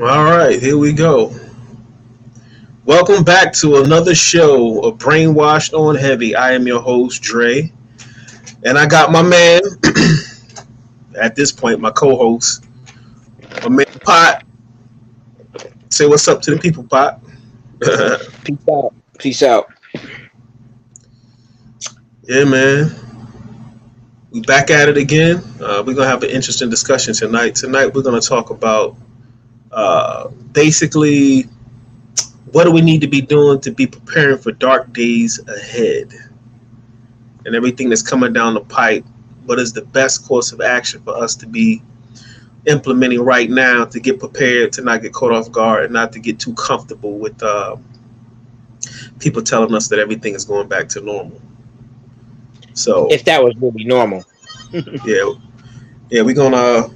All right, here we go. Welcome back to another show of Brainwashed on Heavy. I am your host, Dre, and I got my man, at this point, my co-host, my man Pot. Say what's up to the people, Pot. Peace out. Peace out. Yeah, man. We back at it again. We're gonna have an interesting discussion tonight. Tonight we're gonna talk about basically what do we need to be doing to be preparing for dark days ahead and everything that's coming down the pipe. What is the best course of action for us to be implementing right now to get prepared, to not get caught off guard, and not to get too comfortable with people telling us that everything is going back to normal. So If that was really normal. yeah, we're gonna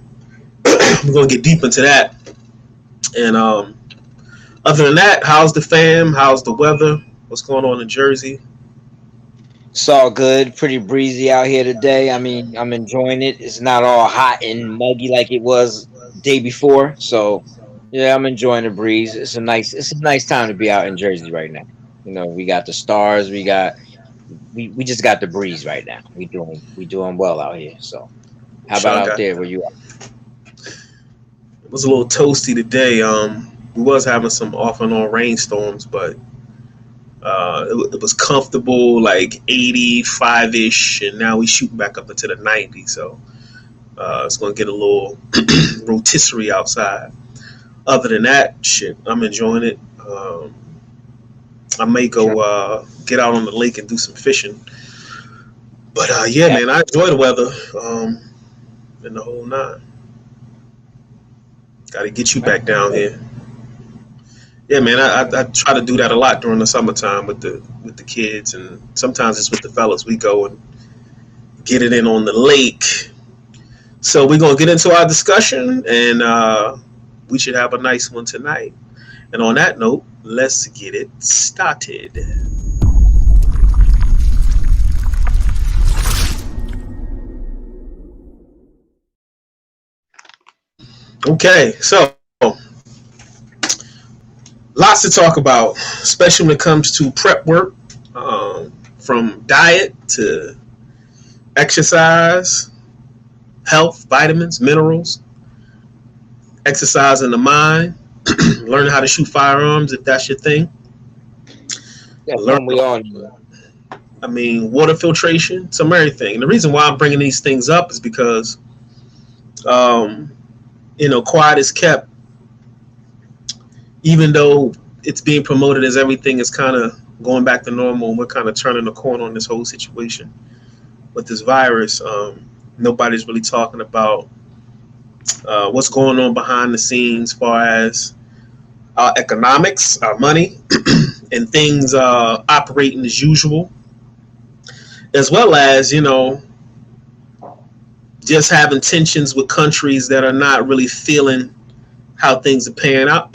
we're gonna get deep into that. And other than that, how's the fam? How's the weather? What's going on in Jersey? It's all good. Pretty breezy out here today. I mean, I'm enjoying it. It's not all hot and muggy like it was day before. So yeah, I'm enjoying the breeze. It's a nice time to be out in Jersey right now. We got the stars, we just got the breeze right now. We doing well out here. So how about Sean out got there where you are? it was a little toasty today. We was having some off and on rainstorms, but it was comfortable, like 85 ish, and now we shooting back up into the 90s. So it's gonna get a little rotisserie outside. Other than that, shit, I'm enjoying it. I may go get out on the lake and do some fishing. But yeah, Yeah. man, I enjoy the weather and the whole nine. Got to get you back down here. Yeah, man, I try to do that a lot during the summertime with the kids, and sometimes it's with the fellas. We go and get it in on the lake. So we're gonna get into our discussion, and we should have a nice one tonight. And on that note, let's get it started. Okay, so lots to talk about, especially when it comes to prep work, from diet to exercise, health, vitamins, minerals, exercise in the mind, learning how to shoot firearms if that's your thing. That's Learn, something we all need. water filtration, some everything. And the reason why I'm bringing these things up is because, quiet is kept, even though it's being promoted as everything is kind of going back to normal, and we're kind of turning the corner on this whole situation with this virus. Nobody's really talking about what's going on behind the scenes as far as our economics, our money, and things operating as usual, as well as, just having tensions with countries that are not really feeling how things are panning out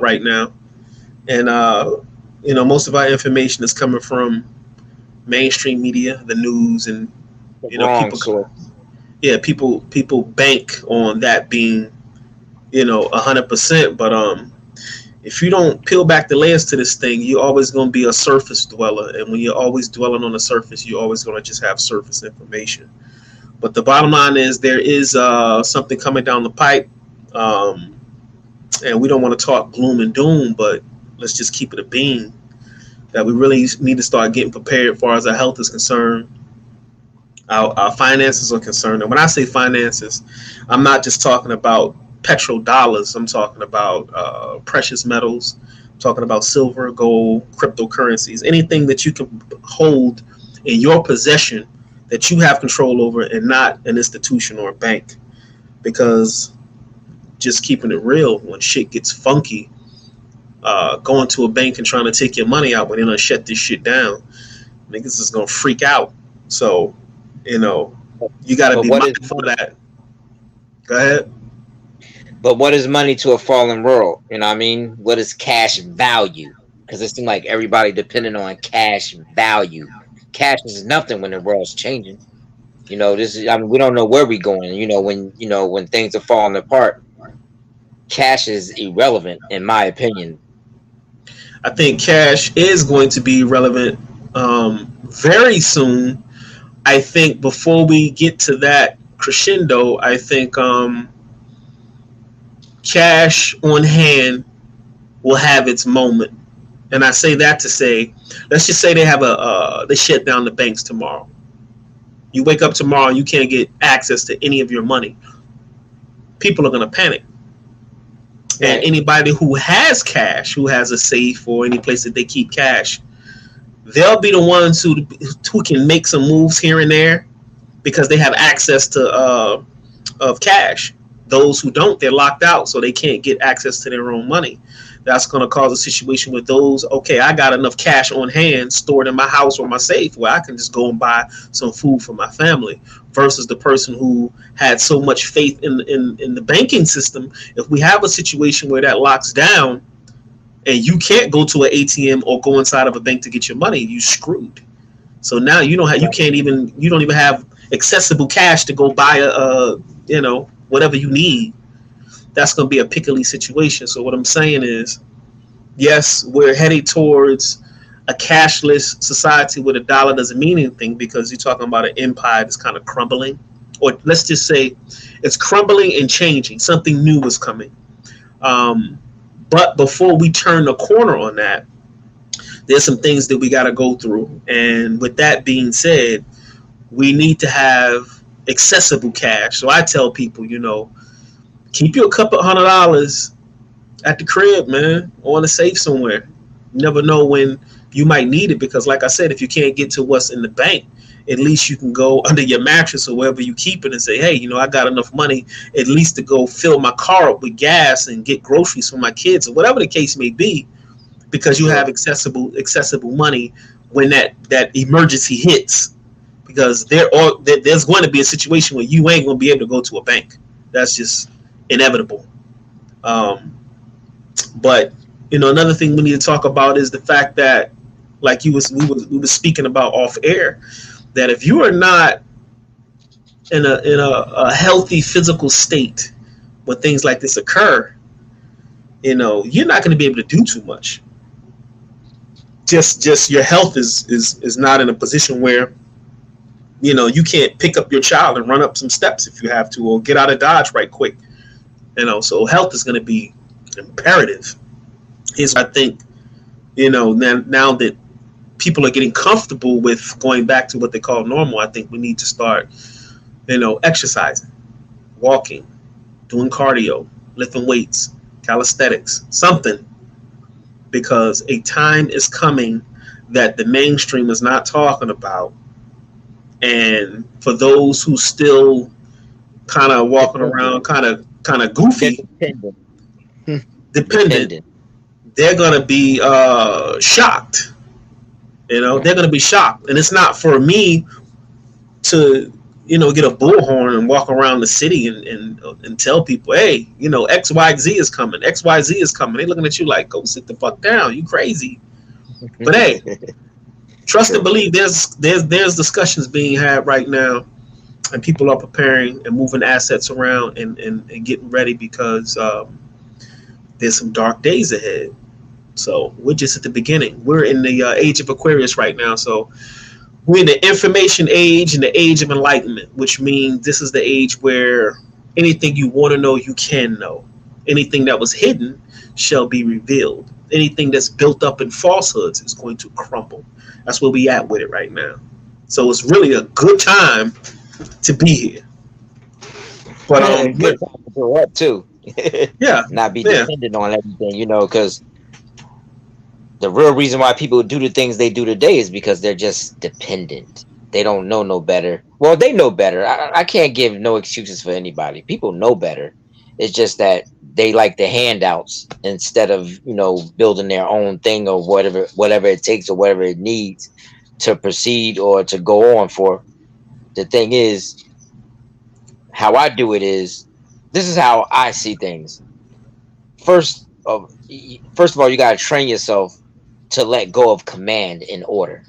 right now. And, most of our information is coming from mainstream media, the news, and, Wrong people, source. yeah, people bank on that being, 100%. But if you don't peel back the layers to this thing, you're always going to be a surface dweller. And when you're always dwelling on the surface, you're always going to just have surface information. But the bottom line is there is something coming down the pipe. And we don't want to talk gloom and doom, but let's just keep it a beam that we really need to start getting prepared as far as our health is concerned, our finances are concerned. And when I say finances, I'm not just talking about petrodollars. I'm talking about precious metals. I'm talking about silver, gold, cryptocurrencies, anything that you can hold in your possession that you have control over, and not an institution or a bank. Because just keeping it real, when shit gets funky, going to a bank and trying to take your money out when they're gonna shut this shit down, niggas is gonna freak out. So, you got to But be what is mindful of that. Go ahead. But what is money to a fallen world? You know what I mean? What is cash value? Because it seems like everybody depending on cash value. Cash is nothing when the world's changing. This is, I mean, we don't know where we're going. When things are falling apart. cash is irrelevant, in my opinion. I think cash is going to be relevant very soon. I think before we get to that crescendo, I think cash on hand will have its moment. And I say that to say, let's just say they have they shut down the banks tomorrow. You wake up tomorrow and you can't get access to any of your money. People are going to panic. And Right. anybody who has cash, who has a safe or any place that they keep cash, they'll be the ones who can make some moves here and there because they have access to of cash. Those who don't, they're locked out, so they can't get access to their own money. That's going to cause a situation with those. Okay, I got enough cash on hand stored in my house or my safe where I can just go and buy some food for my family. Versus the person who had so much faith in the banking system. If we have a situation where that locks down and you can't go to an ATM or go inside of a bank to get your money, you screwed. So now you don't have, you don't even have accessible cash to go buy whatever you need. That's going to be a pickly situation. So what I'm saying is, yes, we're heading towards a cashless society where the dollar doesn't mean anything because you're talking about an empire that's kind of crumbling, or let's just say it's crumbling and changing. Something new is coming. But before we turn the corner on that, there's some things that we got to go through. And with that being said, we need to have accessible cash. So I tell people, keep you a couple $100 at the crib, man, or in a safe somewhere. You never know when you might need it because, like I said, if you can't get to what's in the bank, at least you can go under your mattress or wherever you keep it and say, hey, I got enough money at least to go fill my car up with gas and get groceries for my kids or whatever the case may be, because you have accessible money when that emergency hits. Because there's going to be a situation where you ain't going to be able to go to a bank. That's just inevitable. But another thing we need to talk about is the fact that, like we were speaking about off air, that if you are not in a healthy physical state when things like this occur, you're not going to be able to do too much. Just your health is not in a position where you can't pick up your child and run up some steps if you have to, or get out of Dodge right quick. So health is going to be imperative. Here's what I think, now that people are getting comfortable with going back to what they call normal, I think we need to start, exercising, walking, doing cardio, lifting weights, calisthenics, something, because a time is coming that the mainstream is not talking about. And for those who still kind of walking around kind of goofy, dependent, they're going to be shocked. They're going to be shocked. And it's not for me to, get a bullhorn and walk around the city and tell people, hey, XYZ is coming. XYZ is coming. They're looking at you like, go sit the fuck down. You crazy. But hey, trust and believe there's discussions being had right now, and people are preparing and moving assets around and getting ready because there's some dark days ahead. So we're just at the beginning. We're in the age of Aquarius right now. So we're in the information age and the age of enlightenment, which means this is the age where anything you want to know, you can know. Anything that was hidden shall be revealed. Anything that's built up in falsehoods is going to crumble. That's where we at with it right now. So it's really a good time to be here. But good time to grow up too. Yeah, not be dependent on everything, because the real reason why people do the things they do today is because they're just dependent. They don't know no better. Well, they know better. I can't give no excuses for anybody. People know better. It's just that they like the handouts instead of, building their own thing or whatever it takes or whatever it needs to proceed or to go on for. The thing is, how I do it is, this is how I see things. First of all, you got to train yourself to let go of command and order.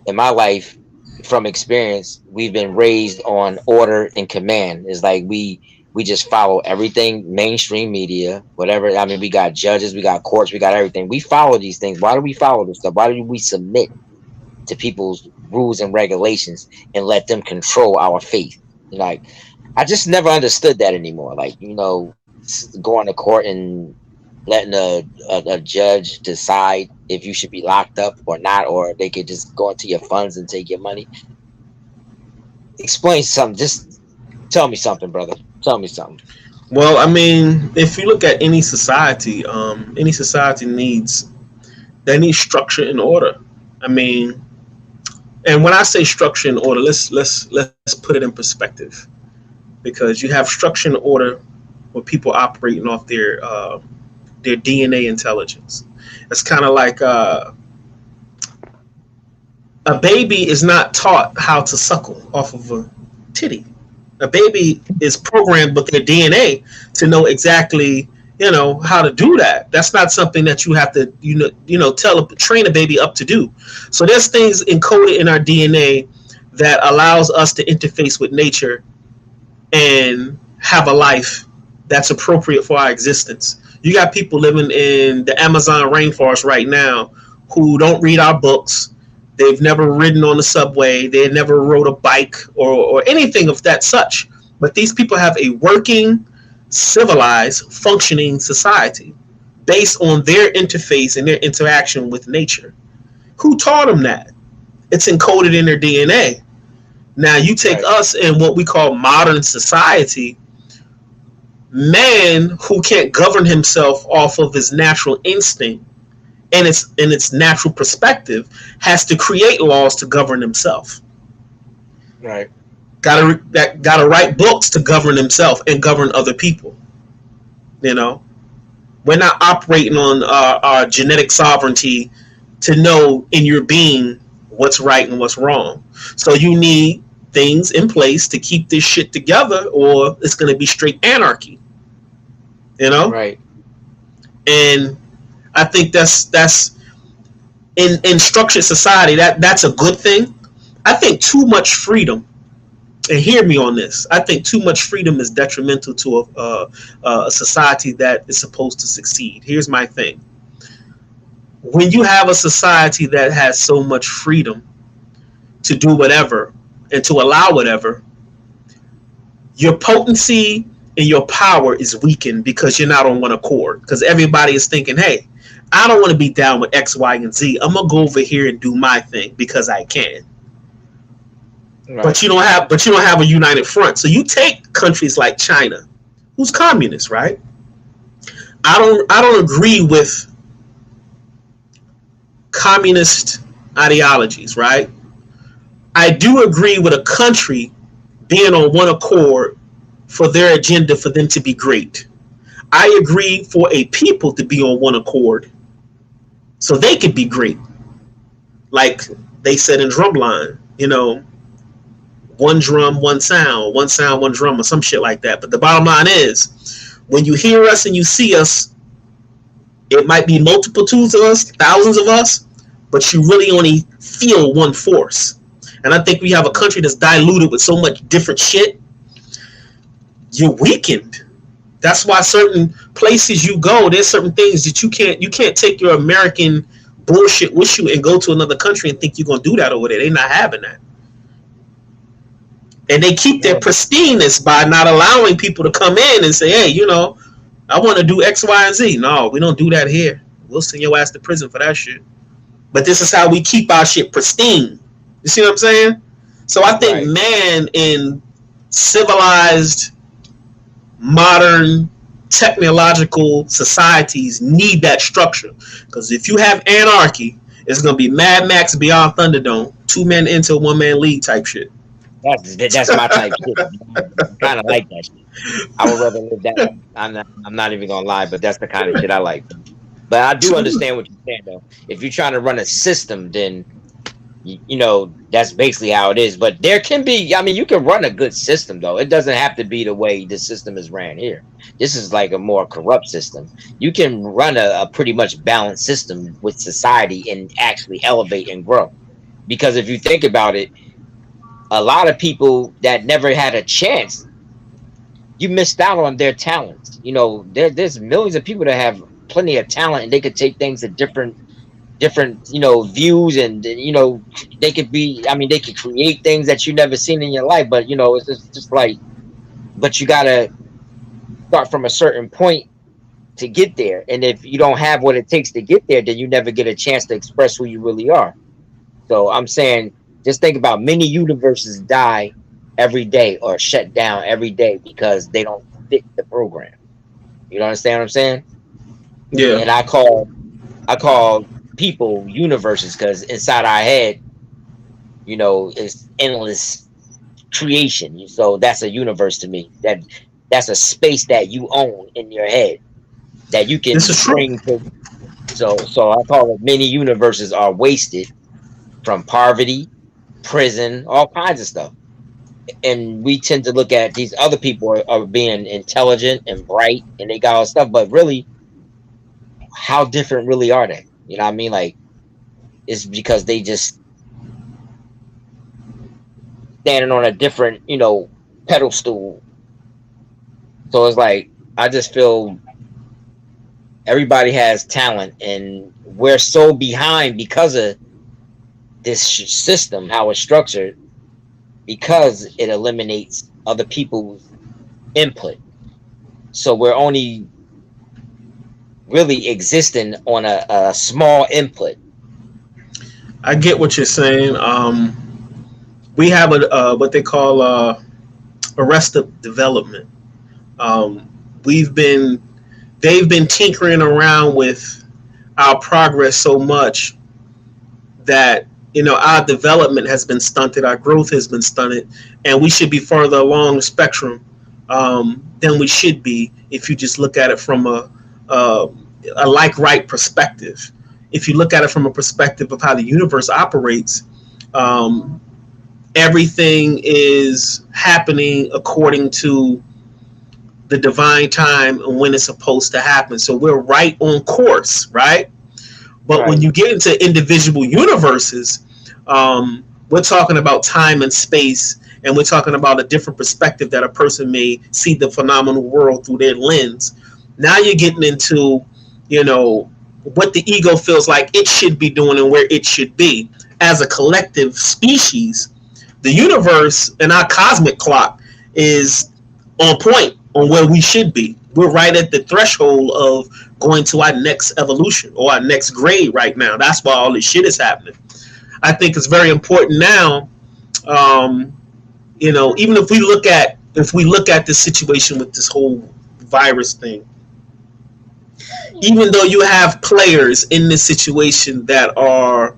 In my life, from experience, we've been raised on order and command. It's like we We just follow everything mainstream media, whatever. I mean, we got judges, we got courts, we got everything. We follow these things. Why do we follow this stuff? Why do we submit to people's rules and regulations and let them control our faith? Like, I just never understood that anymore. Like, going to court and letting a judge decide if you should be locked up or not, or they could just go into your funds and take your money. Explain something. Just tell me something, brother. Tell me something. Well, I mean, if you look at any society needs structure and order. I mean, and when I say structure and order, let's put it in perspective, because you have structure and order with people operating off their DNA intelligence. It's kind of like a baby is not taught how to suckle off of a titty. A baby is programmed with their DNA to know exactly, how to do that. That's not something that you have to, train a baby up to do. So there's things encoded in our DNA that allows us to interface with nature and have a life that's appropriate for our existence. You got people living in the Amazon rainforest right now who don't read our books. They've never ridden on the subway. They never rode a bike or anything of that such. But these people have a working, civilized, functioning society based on their interface and their interaction with nature. Who taught them that? It's encoded in their DNA. Now you take us in what we call modern society. Man who can't govern himself off of his natural instinct and its natural perspective has to create laws to govern himself. Right. Gotta write books to govern himself and govern other people. We're not operating on our genetic sovereignty to know in your being what's right and what's wrong. So you need things in place to keep this shit together, or it's going to be straight anarchy. Right. And I think that's in structured society that's a good thing. I think too much freedom, and hear me on this, I think too much freedom is detrimental to a society that is supposed to succeed. Here's my thing. When you have a society that has so much freedom to do whatever and to allow whatever, your potency and your power is weakened because you're not on one accord. Because everybody is thinking, hey, I don't want to be down with X, Y, and Z. I'm gonna go over here and do my thing because I can. Right. But you don't have a united front. So you take countries like China, who's communist, right? I don't agree with communist ideologies, right? I do agree with a country being on one accord for their agenda for them to be great. I agree for a people to be on one accord so they could be great. Like they said in Drumline, one drum, one sound, one drum, or some shit like that. But the bottom line is, when you hear us and you see us, it might be multitudes of us, thousands of us, but you really only feel one force. And I think we have a country that's diluted with so much different shit. You're weakened. That's why certain places you go, there's certain things that you can't take your American bullshit with you and go to another country and think you're gonna do that over there. They're not having that. And they keep their pristineness by not allowing people to come in and say, hey, I want to do X, Y, and Z. No, we don't do that here. We'll send your ass to prison for that shit. But this is how we keep our shit pristine. You see what I'm saying? So I think man in civilized, modern, technological societies need that structure. Because if you have anarchy, it's going to be Mad Max Beyond Thunderdome, 2 men into 1 man league type shit. That's my type shit. I kind of like that shit. I would rather live that. I'm not even gonna lie, but that's the kind of shit I like. But I do understand what you're saying, though. If you're trying to run a system, then that's basically how it is. But there can be, you can run a good system, though. It doesn't have to be the way the system is ran here. This is like a more corrupt system. You can run a pretty much balanced system with society and actually elevate and grow. Because if you think about it, a lot of people that never had a chance you missed out on their talents. You know, there's millions of people that have plenty of talent, and they could take things to different views, and they could be. I mean, they could create things that you never seen in your life. But it's just like, but you gotta start from a certain point to get there. And if you don't have what it takes to get there, then you never get a chance to express who you really are. So I'm saying, just think about many universes die every day or shut down every day because they don't fit the program. You understand what I'm saying? Yeah. And I call people universes because inside our head, it's endless creation. So that's a universe to me. That's a space that you own in your head that you can bring to. So I call it many universes are wasted from poverty, prison, all kinds of stuff. And we tend to look at these other people are being intelligent and bright and they got all stuff, but really, how different really are they? You know what I mean? Like, it's because they just standing on a different, pedestal. So it's like, I just feel everybody has talent, and we're so behind because of this system, how it's structured, because it eliminates other people's input. So we're only really existing on a small input. I get what you're saying. We have what they call arrested development. They've been tinkering around with our progress so much that our development has been stunted, our growth has been stunted, and we should be further along the spectrum than we should be if you just look at it from a right perspective. If you look at it from a perspective of how the universe operates, everything is happening according to the divine time and when it's supposed to happen. So we're right on course, right? But Right. when you get into individual universes, we're talking about time and space, and we're talking about a different perspective that a person may see the phenomenal world through their lens. Now you're getting into, what the ego feels like it should be doing and where it should be. As a collective species, the universe and our cosmic clock is on point on where we should be. We're right at the threshold of going to our next evolution or our next grade right now. That's why all this shit is happening. I think it's very important now. Even if we look at this situation with this whole virus thing, even though you have players in this situation that are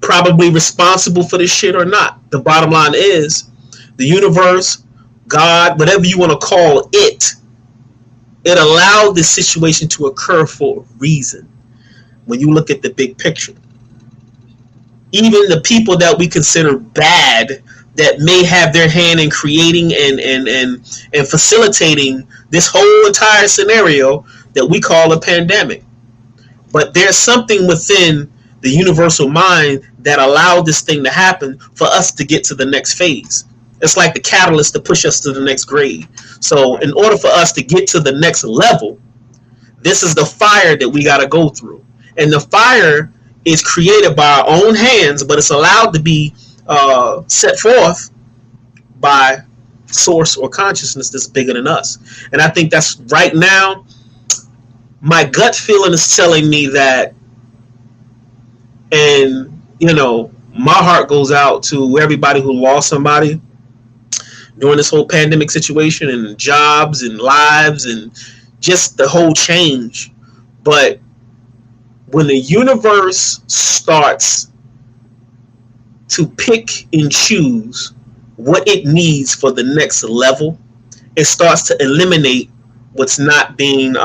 probably responsible for this shit or not, the bottom line is the universe, God, whatever you want to call it, it allowed this situation to occur for a reason. When you look at the big picture, even the people that we consider bad, that may have their hand in creating and facilitating this whole entire scenario that we call a pandemic, but there's something within the universal mind that allowed this thing to happen for us to get to the next phase. It's like the catalyst to push us to the next grade. So in order for us to get to the next level, this is the fire that we got to go through. And the fire is created by our own hands, but it's allowed to be set forth by source or consciousness that's bigger than us. And I think that's right now, my gut feeling is telling me that, and my heart goes out to everybody who lost somebody during this whole pandemic situation, and jobs and lives and just the whole change. But when the universe starts to pick and choose what it needs for the next level, it starts to eliminate what's not being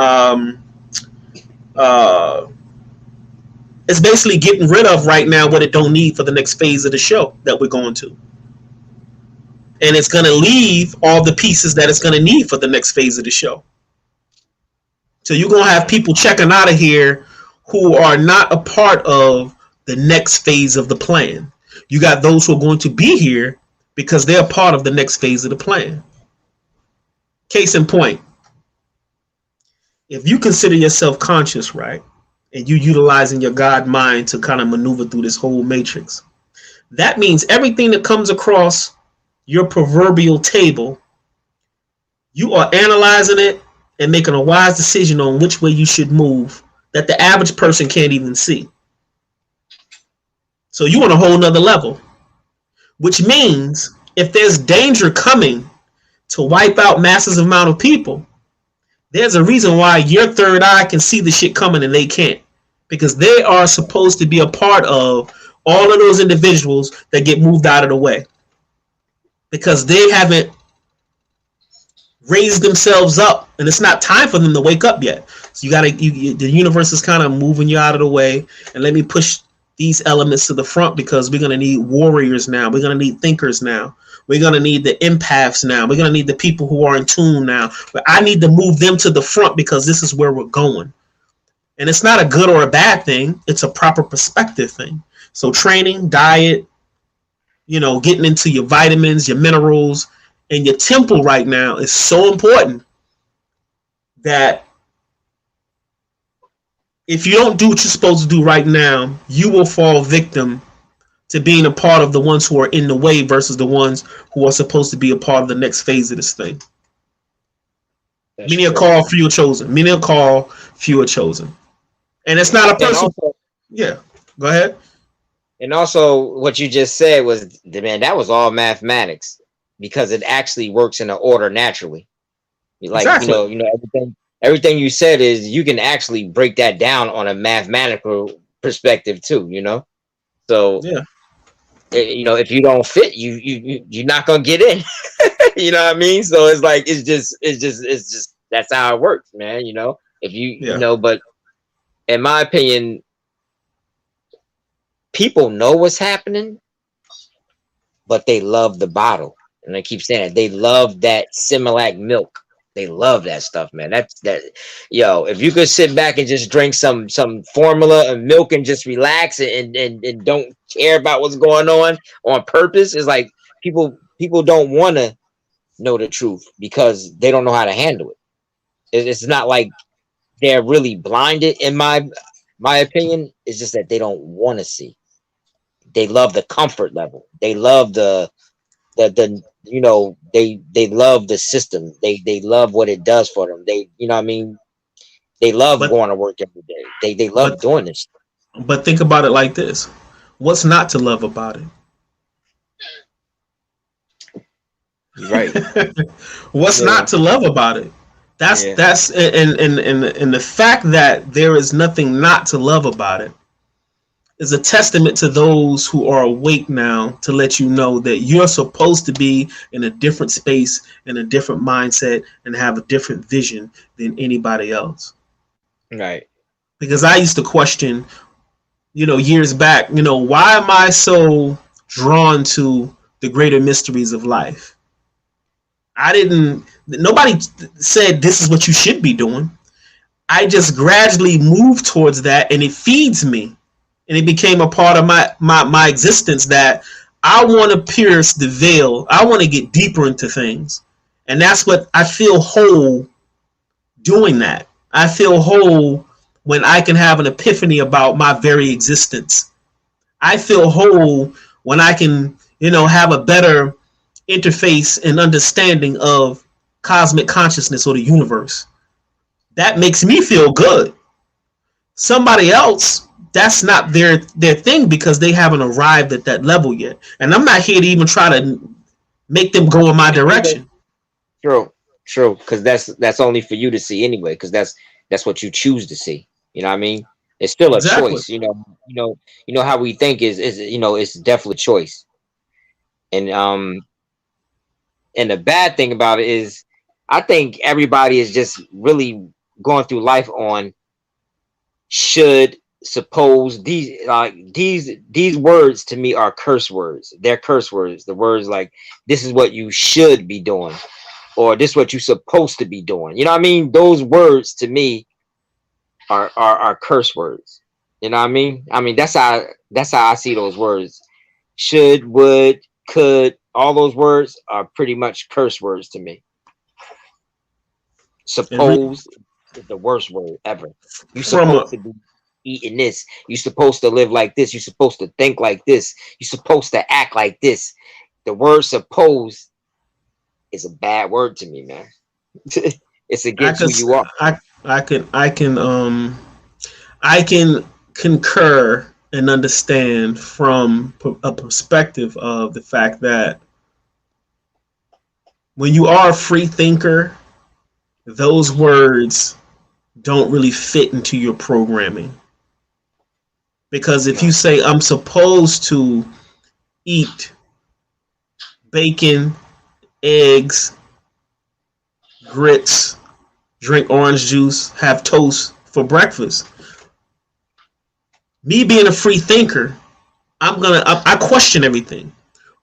it's basically getting rid of right now what it don't need for the next phase of the show that we're going to. And it's going to leave all the pieces that it's going to need for the next phase of the show. So you're going to have people checking out of here who are not a part of the next phase of the plan. You got those who are going to be here because they're part of the next phase of the plan. Case in point, if you consider yourself conscious, right, and you utilizing your God mind to kind of maneuver through this whole matrix, that means everything that comes across your proverbial table, you are analyzing it and making a wise decision on which way you should move that the average person can't even see. So you on a whole nother level, which means if there's danger coming to wipe out massive amount of people, there's a reason why your third eye can see the shit coming and they can't, because they are supposed to be a part of all of those individuals that get moved out of the way because they haven't raised themselves up, and it's not time for them to wake up yet. So you gotta, the universe is kind of moving you out of the way, and let me push these elements to the front because we're gonna need warriors now. We're gonna need thinkers now. We're gonna need the empaths now. We're gonna need the people who are in tune now. But I need to move them to the front because this is where we're going. And it's not a good or a bad thing. It's a proper perspective thing. So training, diet, getting into your vitamins, your minerals, and your temple right now is so important that if you don't do what you're supposed to do right now, you will fall victim to being a part of the ones who are in the way versus the ones who are supposed to be a part of the next phase of this thing. That's Many are true. called, few are chosen. Many are called, few are chosen. And it's not a person. Yeah, go ahead. And also, what you just said was, man, that was all mathematics because it actually works in an order naturally. Like Exactly. everything you said is you can actually break that down on a mathematical perspective too. So Yeah. if you don't fit, you're not gonna get in. You know what I mean? So it's like it's just that's how it works, man. If but in my opinion, people know what's happening, but they love the bottle. And I keep saying it. They love that Similac milk. They love that stuff, man. That's that. Yo, if you could sit back and just drink some formula and milk and just relax and don't care about what's going on purpose, it's like people don't want to know the truth because they don't know how to handle it. It's not like they're really blinded. In my opinion, it's just that they don't want to see. They love the comfort level. They love the they love the system. They love what it does for them. They what I mean, they love But going to work every day. They love but doing this. but think about it like this. What's not to love about Right. it? What's Yeah. not to love about it? That's Yeah. that's and the fact that there is nothing not to love about it is a testament to those who are awake now to let you know that you're supposed to be in a different space, in a different mindset, and have a different vision than anybody else. Right. Because I used to question, years back, why am I so drawn to the greater mysteries of life? Nobody said this is what you should be doing. I just gradually moved towards that and it feeds me. And it became a part of my existence that I want to pierce the veil. I want to get deeper into things. And that's what I feel whole doing that. I feel whole when I can have an epiphany about my very existence. I feel whole when I can, have a better interface and understanding of cosmic consciousness or the universe. That makes me feel good. Somebody else, that's not their thing because they haven't arrived at that level yet. And I'm not here to even try to make them go in my direction. True. Because that's only for you to see anyway. Because that's what you choose to see. You know what I mean? It's still a Exactly. choice. How we think is it's definitely a choice. And the bad thing about it is, I think everybody is just really going through life on should, suppose. These words to me are curse words. They're curse words. The words like, this is what you should be doing, or this is what you're supposed to be doing. You know what I mean? Those words to me are curse words. You know what I mean? That's how I see those words. Should, would, could, all those words are pretty much curse words to me. And re- Suppose is the worst word ever. You from supposed a to be eating this. You supposed to live like this. You supposed to think like this. You supposed to act like this. The word suppose is a bad word to me, man. It's I against could who you are. I can concur and understand from a perspective of the fact that when you are a free thinker, those words don't really fit into your programming. Because if you No. say I'm supposed to eat bacon, eggs, grits, drink orange juice, have toast for breakfast, me being a free thinker, I question everything.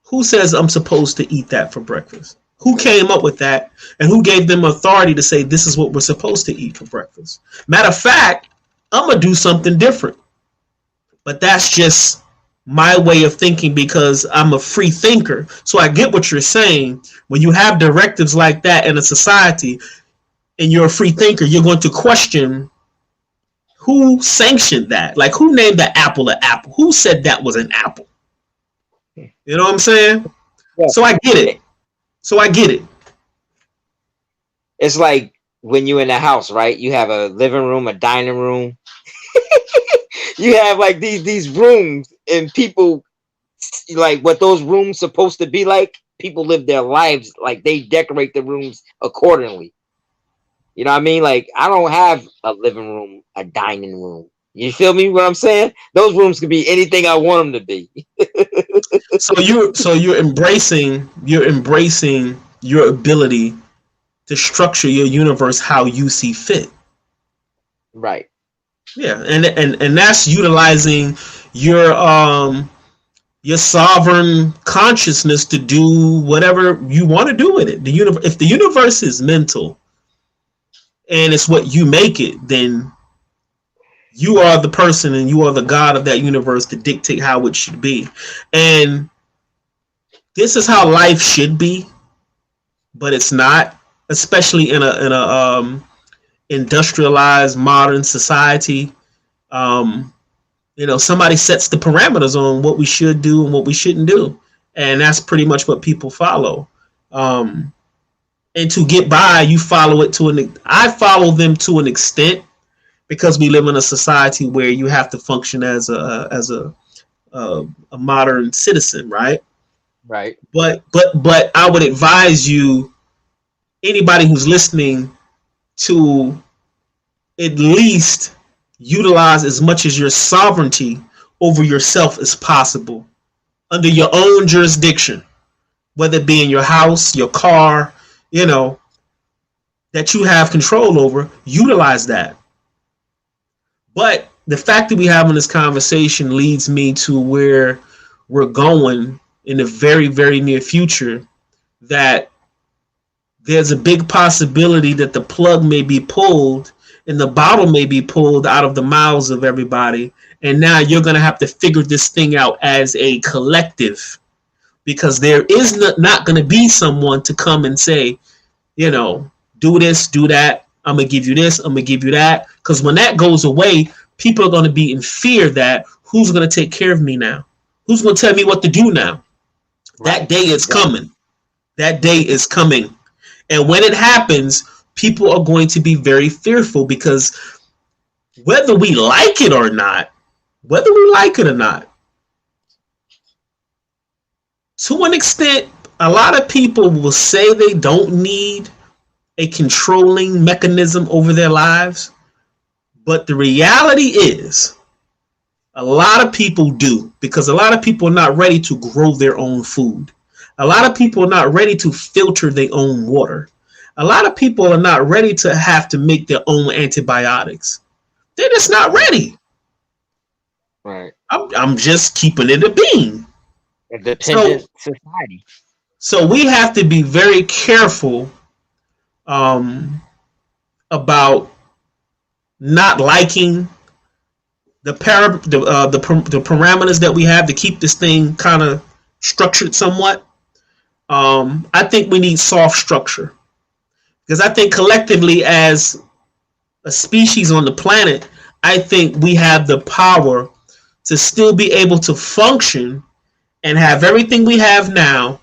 Who says I'm supposed to eat that for breakfast? Who came up with that, and who gave them authority to say this is what we're supposed to eat for breakfast? Matter of fact, I'm gonna do something different. But that's just my way of thinking because I'm a free thinker. So I get what you're saying. When you have directives like that in a society and you're a free thinker, you're going to question who sanctioned that. Like, who named the apple an apple? Who said that was an apple? You know what I'm saying? Yeah. So I get it. So I get it. It's like when you're in the house, right? You have a living room, a dining room. You have like these rooms, and people like what those rooms supposed to be like. People live their lives like they decorate the rooms accordingly. You know what I mean? Like I don't have a living room, a dining room. You feel me? What I'm saying? Those rooms can be anything I want them to be. So you're embracing your ability to structure your universe how you see fit. Right. Yeah, and that's utilizing your sovereign consciousness to do whatever you want to do with it. If the universe is mental and it's what you make it, then you are the person and you are the god of that universe to dictate how it should be. And this is how life should be, but it's not, especially in a industrialized modern society. Um, somebody sets the parameters on what we should do and what we shouldn't do, and that's pretty much what people follow. Um, and to get by, you follow it I follow them to an extent because we live in a society where you have to function as a modern citizen, right? Right. But I would advise you, anybody who's listening, to at least utilize as much as your sovereignty over yourself as possible under your own jurisdiction, whether it be in your house, your car, that you have control over. Utilize that. But the fact that we having this conversation leads me to where we're going in the very, very near future, that there's a big possibility that the plug may be pulled and the bottle may be pulled out of the mouths of everybody. And now you're going to have to figure this thing out as a collective, because there is not going to be someone to come and say, do this, do that. I'm going to give you this. I'm going to give you that. Because when that goes away, people are going to be in fear that who's going to take care of me now? Who's going to tell me what to do now? Right. That day is coming. That day is coming. And when it happens, people are going to be very fearful, because whether we like it or not, to an extent, a lot of people will say they don't need a controlling mechanism over their lives. But the reality is, a lot of people do, because a lot of people are not ready to grow their own food. A lot of people are not ready to filter their own water. A lot of people are not ready to have to make their own antibiotics. They're just not ready. Right. I'm just keeping it a bean. A dependent society. So we have to be very careful about not liking the parameters that we have to keep this thing kind of structured somewhat. I think we need soft structure. Because I think collectively as a species on the planet, I think we have the power to still be able to function and have everything we have now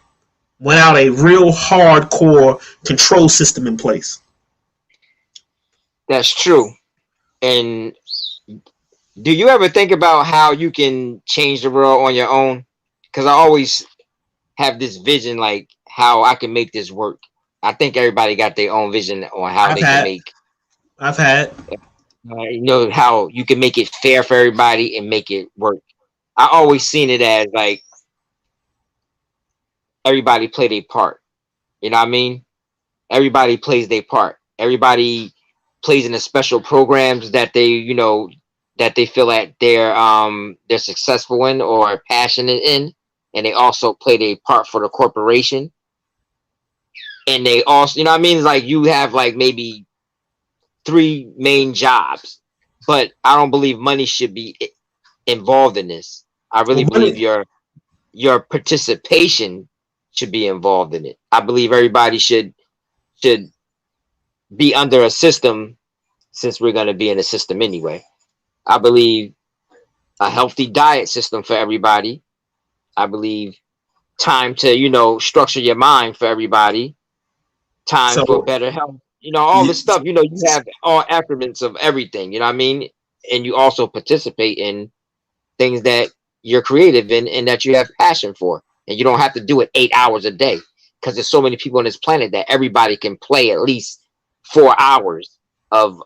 without a real hardcore control system in place. That's true. And do you ever think about how you can change the world on your own? Because I always have this vision, like how I can make this work. I think everybody got their own vision on how I've they can had, make, I've had. how you can make it fair for everybody and make it work. I always seen it as like everybody play their part. You know what I mean? Everybody plays their part. Everybody plays in the special programs that they, that they feel that they're successful in or passionate in, and they also play their part for the corporation. And they also, you know what I mean? It's like you have like maybe 3 main jobs, but I don't believe money should be involved in this. I really Well, believe money, your participation should be involved in it. I believe everybody should be under a system, since we're going to be in a system anyway. I believe a healthy diet system for everybody. I believe time to, structure your mind for everybody. Time for so better health. All you, this stuff, you have all attributes of everything, you know what I mean? And you also participate in things that you're creative in and that you have passion for. And you don't have to do it 8 hours a day, because there's so many people on this planet that everybody can play at least 4 hours of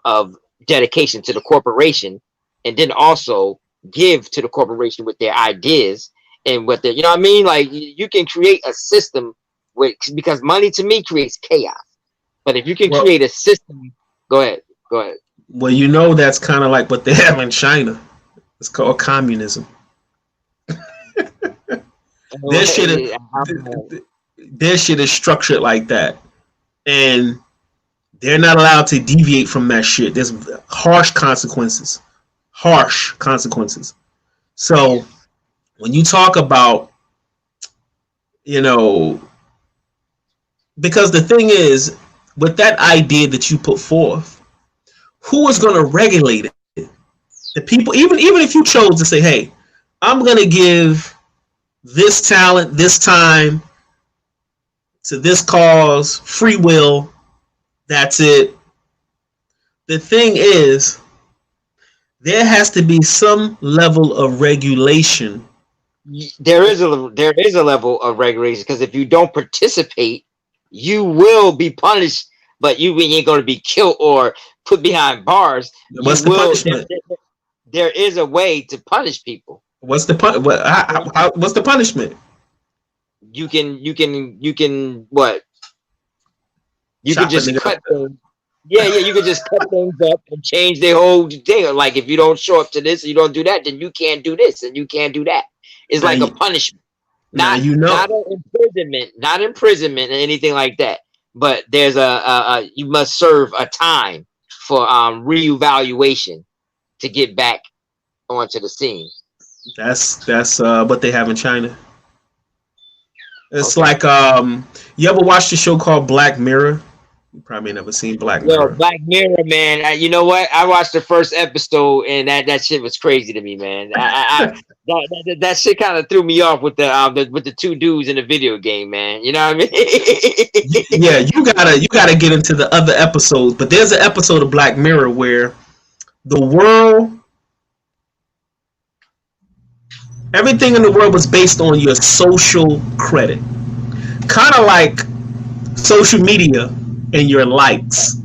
dedication to the corporation, and then also give to the corporation with their ideas and with their, you know what I mean? Like you can create a system because money to me creates chaos. But if you can well, create a system, go ahead, go ahead. that's kind of like what they have in China. It's called communism. Their shit is their shit is structured like that, and they're not allowed to deviate from that shit. There's harsh consequences. Harsh consequences. So when you talk about, you know, because the thing is, with that idea that you put forth, who is going to regulate it? The people, even if you chose to say, hey, I'm going to give this talent, this time to this cause, free will, that's it. The thing is, there has to be some level of regulation. There is a level of regulation, because if you don't participate, you will be punished. But you ain't going to be killed or put behind bars. What's the punishment? There is a way to punish people. What's the what's the punishment? You can what? You can just cut things. Yeah, you can just cut things up and change their whole thing. Like if you don't show up to this, you don't do that, then you can't do this and you can't do that. It's like a punishment. Not not imprisonment or anything like that. But there's a you must serve a time for reevaluation to get back onto the scene. That's what they have in China. It's Okay. like you ever watched the show called Black Mirror? You probably never seen Black Yo, Mirror. Black Mirror, man. You know what? I watched the first episode, and that shit was crazy to me, man. That shit kind of threw me off with the 2 dudes in the video game, man. You know what I mean? Yeah, you gotta get into the other episodes, but there's an episode of Black Mirror where the world, everything in the world was based on your social credit, kind of like social media and your likes.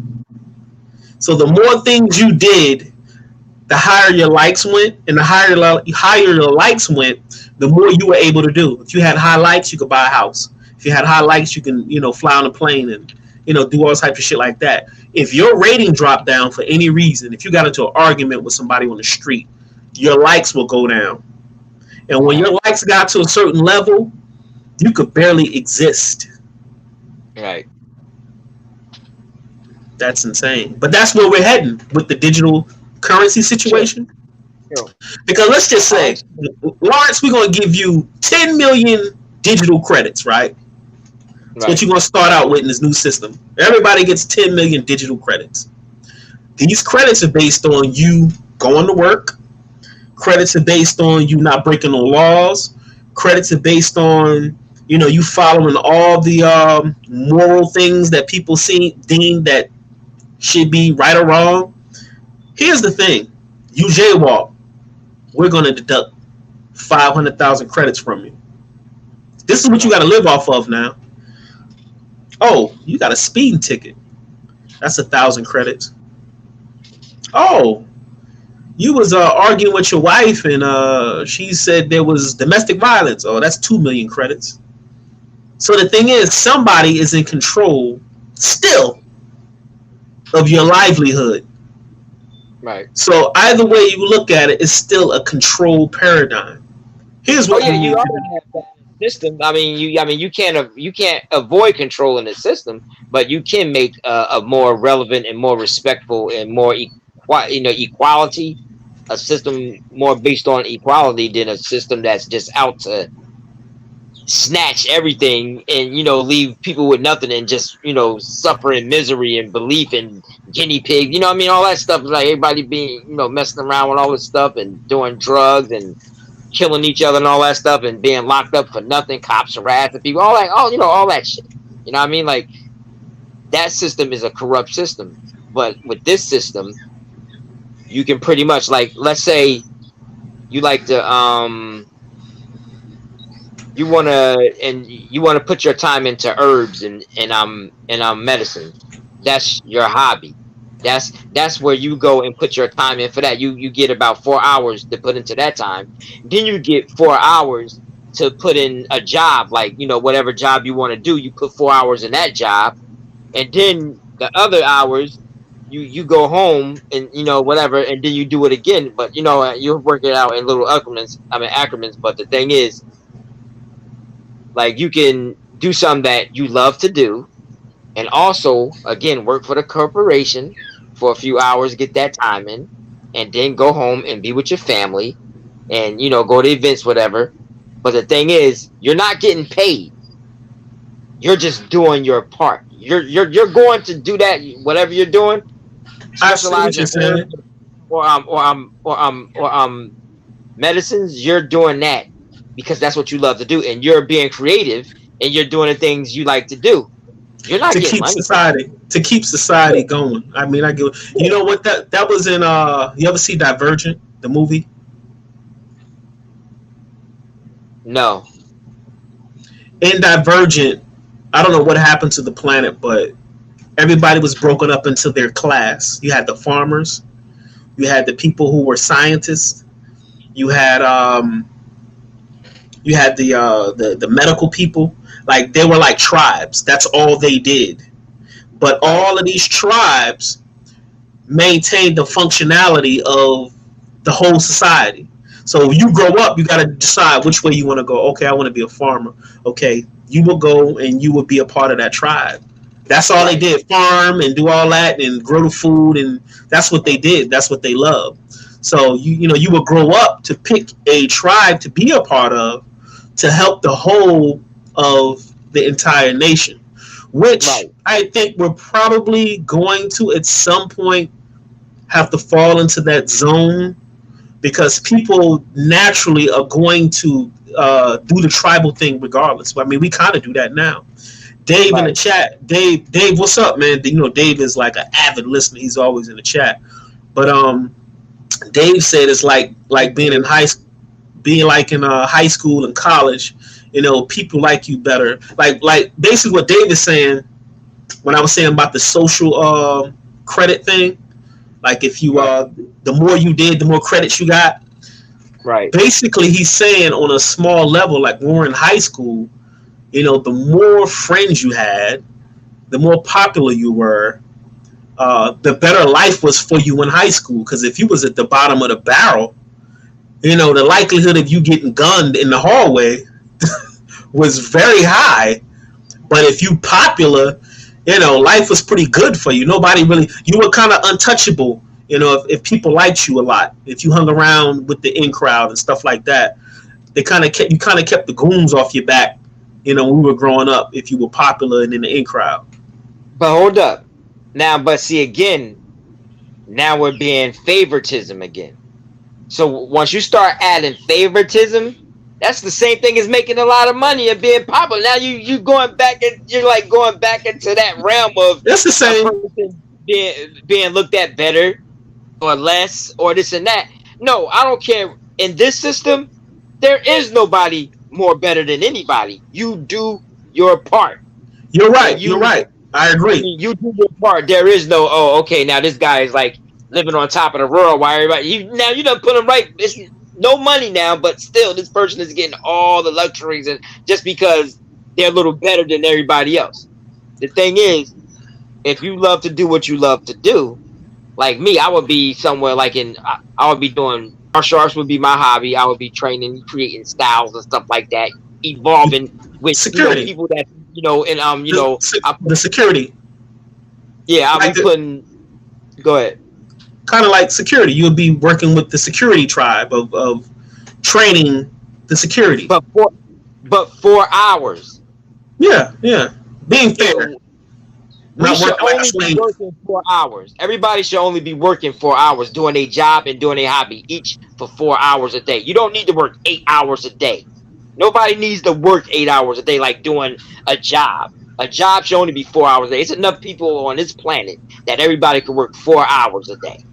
So the more things you did, the higher your likes went, and the higher your likes went, the more you were able to do. If you had high likes, you could buy a house. If you had high likes, you can fly on a plane and do all types of shit like that. If your rating dropped down for any reason, if you got into an argument with somebody on the street, your likes will go down. And when your likes got to a certain level, you could barely exist. Right. That's insane. But that's where we're heading with the digital currency situation. Sure. Because let's just say, Lawrence, we're going to give you 10 million digital credits, right? That's what Right. you're going to start out with in this new system. Everybody gets 10 million digital credits. These credits are based on you going to work. Credits are based on you not breaking no laws. Credits are based on you following all the moral things that people deem that should be right or wrong. Here's the thing: you jaywalk, we're going to deduct 500,000 credits from you. This is what you got Right. to live off of now. Oh, you got a speeding ticket. That's 1,000 credits. Oh, you was arguing with your wife and she said there was domestic violence. Oh, that's 2 million credits. So the thing is, somebody is in control still of your livelihood. Right. So either way you look at it, it's still a control paradigm. Here's Oh what yeah, you you need to already do. have that system. You can't avoid controlling the system, but you can make a more relevant and more respectful and more equality, a system more based on equality than a system that's just out to snatch everything and leave people with nothing and just suffer in misery and belief in guinea pig. I mean, all that stuff is like everybody being messing around with all this stuff and doing drugs and killing each other and all that stuff and being locked up for nothing, cops harassing people, all that, all that shit. You know what I mean? Like that system is a corrupt system. But with this system, you can pretty much, like, let's say you like to you want to put your time into herbs and medicine. That's your hobby. That's where you go and put your time in for that. You get about 4 hours to put into that time. Then you get 4 hours to put in a job, like whatever job you want to do. You put 4 hours in that job, and then the other hours you go home and whatever, and then you do it again. But you work it out in little acronyms. But the thing is, like, you can do something that you love to do, and also again work for the corporation for a few hours, get that time in, and then go home and be with your family, and go to events, whatever. But the thing is, you're not getting paid. You're just doing your part. You're going to do that, whatever you're doing, I see specialize what in you're herbs saying. or medicines. You're doing that because that's what you love to do, and you're being creative, and you're doing the things you like to do. You're not To getting keep money for that. society going. I mean, I get. You Yeah. know what that was in. You ever see Divergent, the movie? No. In Divergent, I don't know what happened to the planet, but everybody was broken up into their class. You had the farmers, you had the people who were scientists, you had the medical people. Like they were like tribes. That's all they did. But Right. all of these tribes maintained the functionality of the whole society. So you grow up, you got to decide which way you want to go. Okay, I want to be a farmer. Okay, you will go and you will be a part of that tribe. That's all they Right. did: farm and do all that and grow the food, and that's what they did. That's what they loved. So you will grow up to pick a tribe to be a part of to help the whole of the entire nation, which Right. I think we're probably going to at some point have to fall into that zone because people naturally are going to do the tribal thing regardless. I mean, we kind of do that now. Dave in the Right. chat. Dave, what's up, man? Dave is like an avid listener. He's always in the chat. But Dave said it's like being in being like in high school and college. People like you better. Like basically what Dave is saying when I was saying about the social credit thing. Like if you Right. the more you did, the more credits you got. Right. Basically, he's saying on a small level, like when we're in high school, the more friends you had, the more popular you were, the better life was for you in high school. Because if you was at the bottom of the barrel, the likelihood of you getting gunned in the hallway was very high. But if you popular, life was pretty good for you. Nobody really, you were kind of untouchable. If people liked you a lot, if you hung around with the in crowd and stuff like that, they kind of kept the goons off your back. when we were growing up, if you were popular and in the in crowd. But hold up. Now, but see again, now we're being favoritism again. So once you start adding favoritism, that's the same thing as making a lot of money and being popular. Now you going back and you're like going back into that realm of That's the same. a person being looked at better or less or this and that. No, I don't care. In this system, there is nobody more better than anybody. You do your part. You're right. You're right. I agree. You do your part. There is no, oh, okay, now this guy is like living on top of the world. Why everybody? You done put him right. It's no money now, but still, this person is getting all the luxuries, and just because they're a little better than everybody else. The thing is, if you love to do what you love to do, like me, I would be somewhere like I would be doing martial arts would be my hobby. I would be training, creating styles and stuff like that, evolving with security. People that and the security. Yeah, I'll be putting. Go ahead. Kind of like security, you would be working with the security tribe of training the security. But 4 hours. Yeah. Being fair. We should only be working 4 hours. Everybody should only be working 4 hours, doing a job and doing a hobby, each for 4 hours a day. You don't need to work 8 hours a day. Nobody needs to work 8 hours a day like doing a job. A job should only be 4 hours a day. It's enough people on this planet that everybody can work 4 hours a day.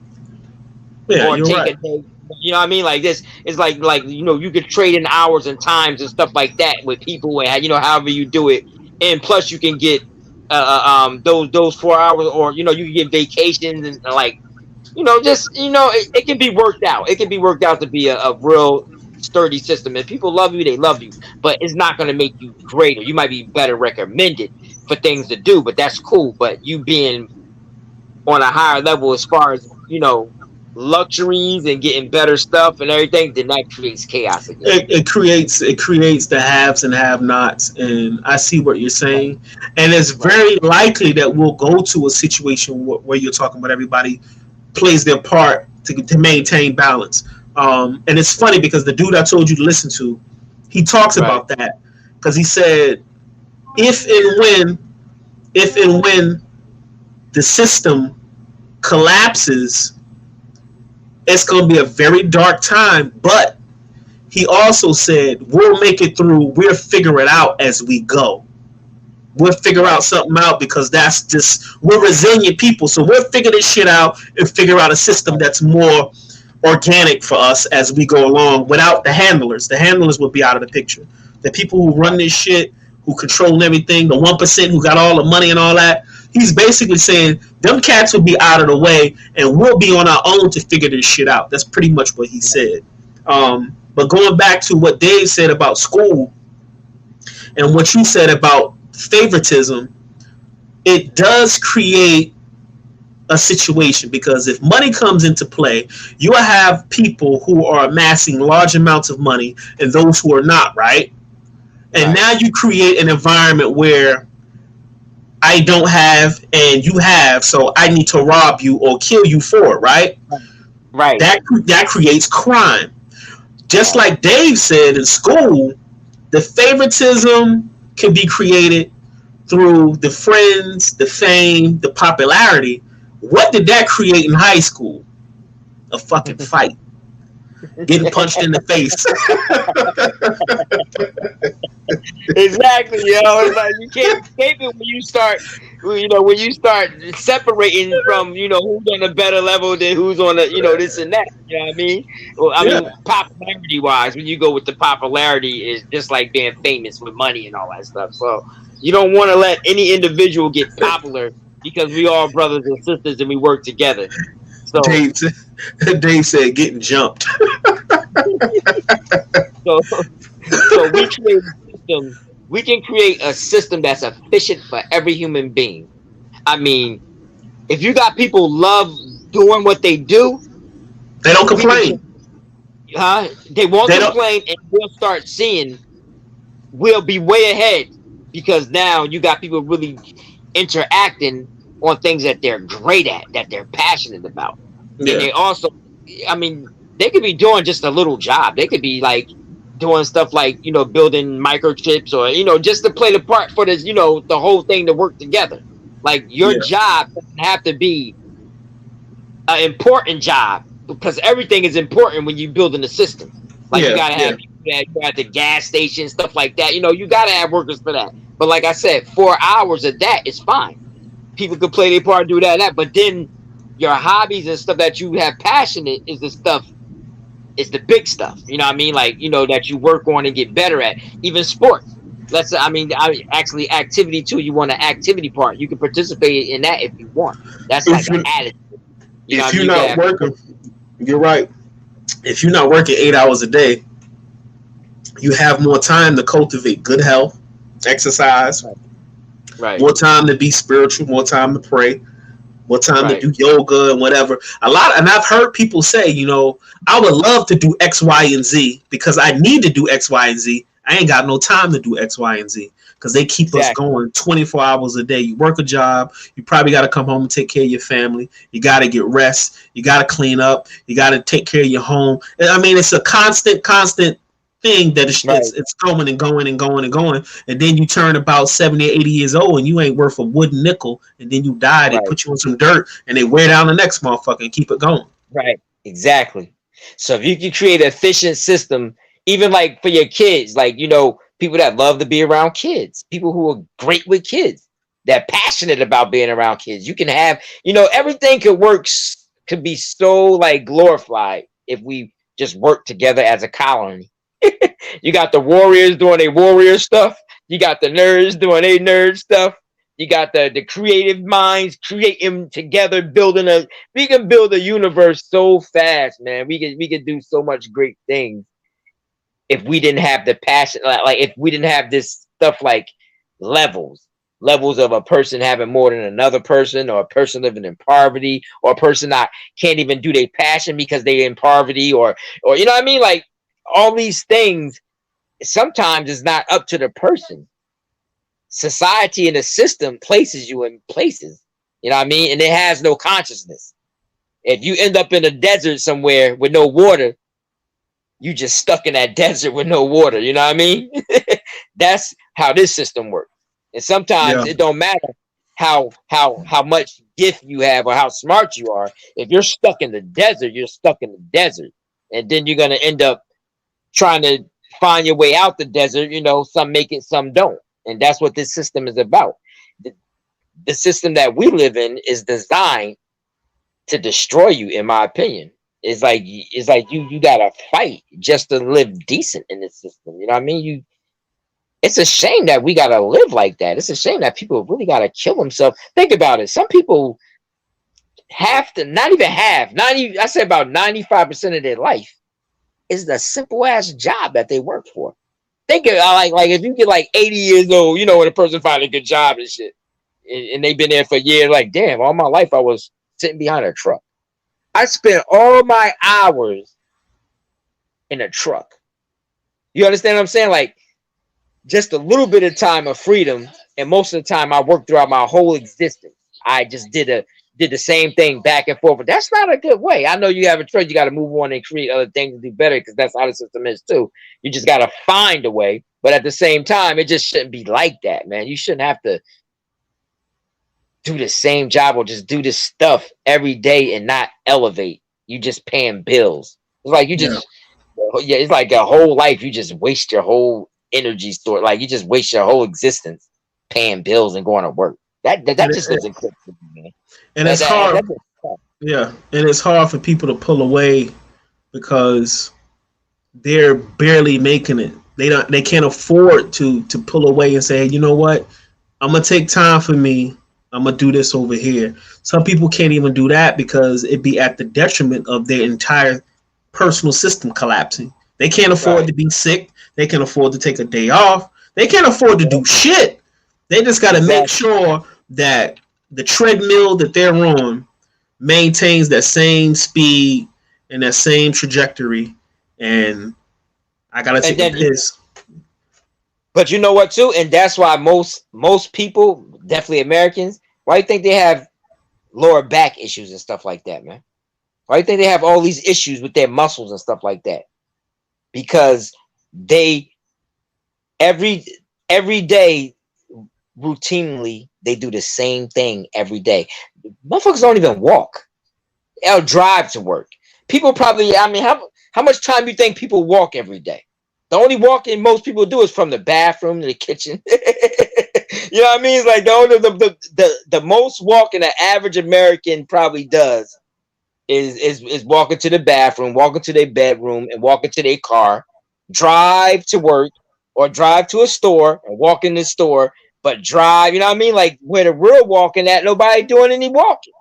Yeah, or you're take right. a day. You know what I mean? Like this, it's like you could trade in hours and times and stuff like that with people, and however you do it. And plus, you can get those 4 hours, or you can get vacations and it can be worked out. It can be worked out to be a real sturdy system. If people love you, they love you, but it's not going to make you greater. You might be better recommended for things to do, but that's cool. But you being on a higher level as far as luxuries and getting better stuff and everything, then that creates chaos again. It creates the haves and have-nots, and I see what you're saying. And it's very likely that we'll go to a situation where you're talking about everybody plays their part to maintain balance. And it's funny because the dude I told you to listen to, he talks about that, because he said if and when the system collapses, it's going to be a very dark time. But he also said we'll make it through. We'll figure it out as we go. We'll figure out something out, because that's just, we're resilient people. So we'll figure this shit out and figure out a system that's more organic for us as we go along without the handlers. The handlers will be out of the picture. The people who run this shit, who control everything, the 1% who got all the money and all that, he's basically saying them cats will be out of the way and we'll be on our own to figure this shit out. That's pretty much what he said. But going back to what Dave said about school and what you said about favoritism, it does create a situation, because if money comes into play, you will have people who are amassing large amounts of money and those who are not, right? And now you create an environment where I don't have and you have, so I need to rob you or kill you for it, right? Right. That creates crime. Just like Dave said, in school, the favoritism can be created through the friends, the fame, the popularity. What did that create in high school? A fucking fight. Getting punched in the face. Exactly, It's like you can't escape it when you start separating from who's on a better level than who's on this and that. You know what I mean? Well, I mean, popularity wise, when you go with the popularity, is just like being famous with money and all that stuff. So you don't want to let any individual get popular, because we all brothers and sisters and we work together. So Dave said getting jumped. So we create a system. We can create a system that's efficient for every human being. I mean, if you got people love doing what they do, they don't complain. They won't complain, and we'll start seeing. We'll be way ahead, because now you got people really interacting on things that they're great at, that they're passionate about. Yeah. And they also, I mean, they could be doing just a little job. They could be like doing stuff like, you know, building microchips or, you know, just to play the part for this, you know, the whole thing to work together. Like your Yeah, job doesn't have to be an important job because everything is important when you building a system. Like you yeah, gotta yeah. have people at the gas station, stuff like that. You know, you gotta have workers for that. But like I said, 4 hours of that is fine. People could play their part, do that, and that. But then your hobbies and stuff that you have passionate is the stuff, is the big stuff. You know what I mean? Like, you know, that you work on and get better at. Even sports. Let's say, I actually activity too. You want an activity part. You can participate in that if you want. That's like If an you added. You know what if I mean? you're You can not have working, you're right. If you're not working 8 hours a day, you have more time to cultivate good health, exercise, right, more time to be spiritual, more time to pray, more time to right, do yoga and whatever. A lot, and I've heard people say, you know, I would love to do X, Y, and Z because I need to do X, Y, and Z. I ain't got no time to do X, Y, and Z because they keep us exactly, going 24 hours a day. You work a job, you probably got to come home and take care of your family. You got to get rest. You got to clean up. You got to take care of your home. I mean, it's a constant thing that right, it's going and going and going and going, and then you turn about 70 or 80 years old and you ain't worth a wooden nickel, and then you die. They right, put you in some dirt and they wear down the next motherfucker and keep it going. right, exactly. So if you can create an efficient system, even like for your kids, like, you know, people that love to be around kids, people who are great with kids, that passionate about being around kids, you can have, you know, everything could work, could be so like glorified if we just work together as a colony. You got the warriors doing their warrior stuff. You got the nerds doing their nerd stuff. You got the creative minds creating together, building a. We can build a universe so fast, man. We could do so much great things if we didn't have the passion. Like if we didn't have this stuff like levels, levels of a person having more than another person, or a person living in poverty, or a person that can't even do their passion because they're in poverty, or you know what I mean, like all these things sometimes is not up to the person. Society and the system places you in places, you know what I mean? And it has no consciousness. If you end up in a desert somewhere with no water, you just stuck in that desert with no water, you know what I mean? That's how this system works. And sometimes Yeah, it don't matter how much gift you have or how smart you are. If you're stuck in the desert, you're stuck in the desert. And then you're gonna end up trying to find your way out the desert. You know, some make it, some don't, and that's what this system is about. The system that we live in is designed to destroy you, in my opinion. It's like you gotta fight just to live decent in this system. You know what I mean? It's a shame that we gotta live like that. It's a shame that people really gotta kill themselves. Think about it. Some people have to, not even have 90, I say about 95% of their life is the simple ass job that they work for. Think of like if you get like 80 years old, you know, when a person finds a good job and shit, and they've been there for years, like, damn, all my life I was sitting behind a truck. I spent all my hours in a truck. You understand what I'm saying? Like just a little bit of time of freedom, and most of the time I worked throughout my whole existence. I just did the same thing back and forth. But that's not a good way. I know you have a choice. You got to move on and create other things to do better because that's how the system is too. You just got to find a way. But at the same time, it just shouldn't be like that, man. You shouldn't have to do the same job or just do this stuff every day and not elevate. You just paying bills. It's like you yeah. just, yeah, it's like a whole life. You just waste your whole energy store. Like you just waste your whole existence paying bills and going to work. That And just doesn't click with me, man. and it's hard. That's tough. Yeah, and it's hard for people to pull away because they're barely making it. They can't afford to pull away and say, hey, you know what? I'm gonna take time for me. I'm gonna do this over here. Some people can't even do that because it'd be at the detriment of their entire personal system collapsing. They can't afford Right. to be sick. They can afford to take a day off. They can't afford to do shit. They just got to make Exactly. sure that the treadmill that they're on maintains that same speed and that same trajectory. And I gotta And take a then, piss. but you know what too, and that's why most people, definitely Americans, why do you think they have lower back issues and stuff like that, man? Why do you think they have all these issues with their muscles and stuff like that? Because They every every day routinely they do the same thing every day. Motherfuckers don't even walk. They'll drive to work. People probably, I mean, how much time do you think people walk every day? The only walking most people do is from the bathroom to the kitchen. You know what I mean? It's like the most walking the average American probably does is walking to the bathroom, walking to their bedroom, and walking to their car, drive to work, or drive to a store and walk in the store, but drive. You know what I mean? Like where the real walking at, nobody doing any walking.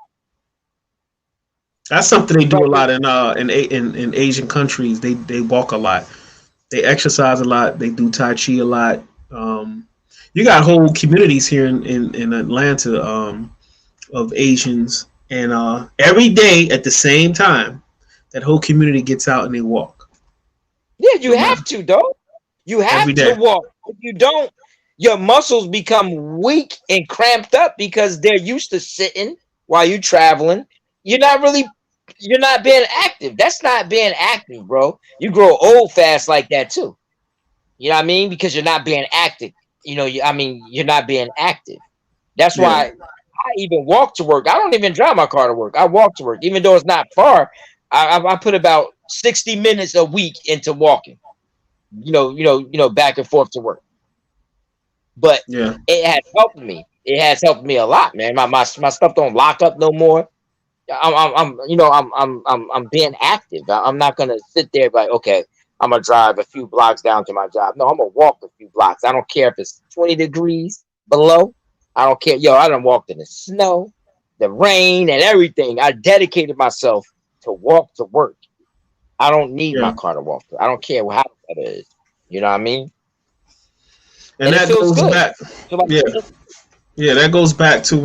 That's something they do a Like, lot in Asian countries. They walk a lot. They exercise a lot. They do tai chi a lot. You got whole communities here in Atlanta of Asians, and every day at the same time, that whole community gets out and they walk. yeah, you No matter have to, though. You every have to day. walk. If you don't, your muscles become weak and cramped up because they're used to sitting while you're traveling. You're not really, you're not being active. That's not being active, bro. You grow old fast like that too. You know what I mean? Because you're not being active. I mean, you're not being active. That's Yeah, why I even walk to work. I don't even drive my car to work. I walk to work, even though it's not far. I put about 60 minutes a week into walking. Back and forth to work. But yeah, it has helped me. It has helped me a lot, man. My stuff don't lock up no more. I'm being active. I'm not gonna sit there like, okay, I'm gonna drive a few blocks down to my job. No, I'm gonna walk a few blocks. I don't care if it's 20 degrees below. I don't care. Yo, I done walked in the snow, the rain, and everything. I dedicated myself to walk to work. I don't need my yeah. car to walk to. I don't care how that is. You know what I mean? And And it that feels goes good. back. So like, Yeah, yeah. That goes back to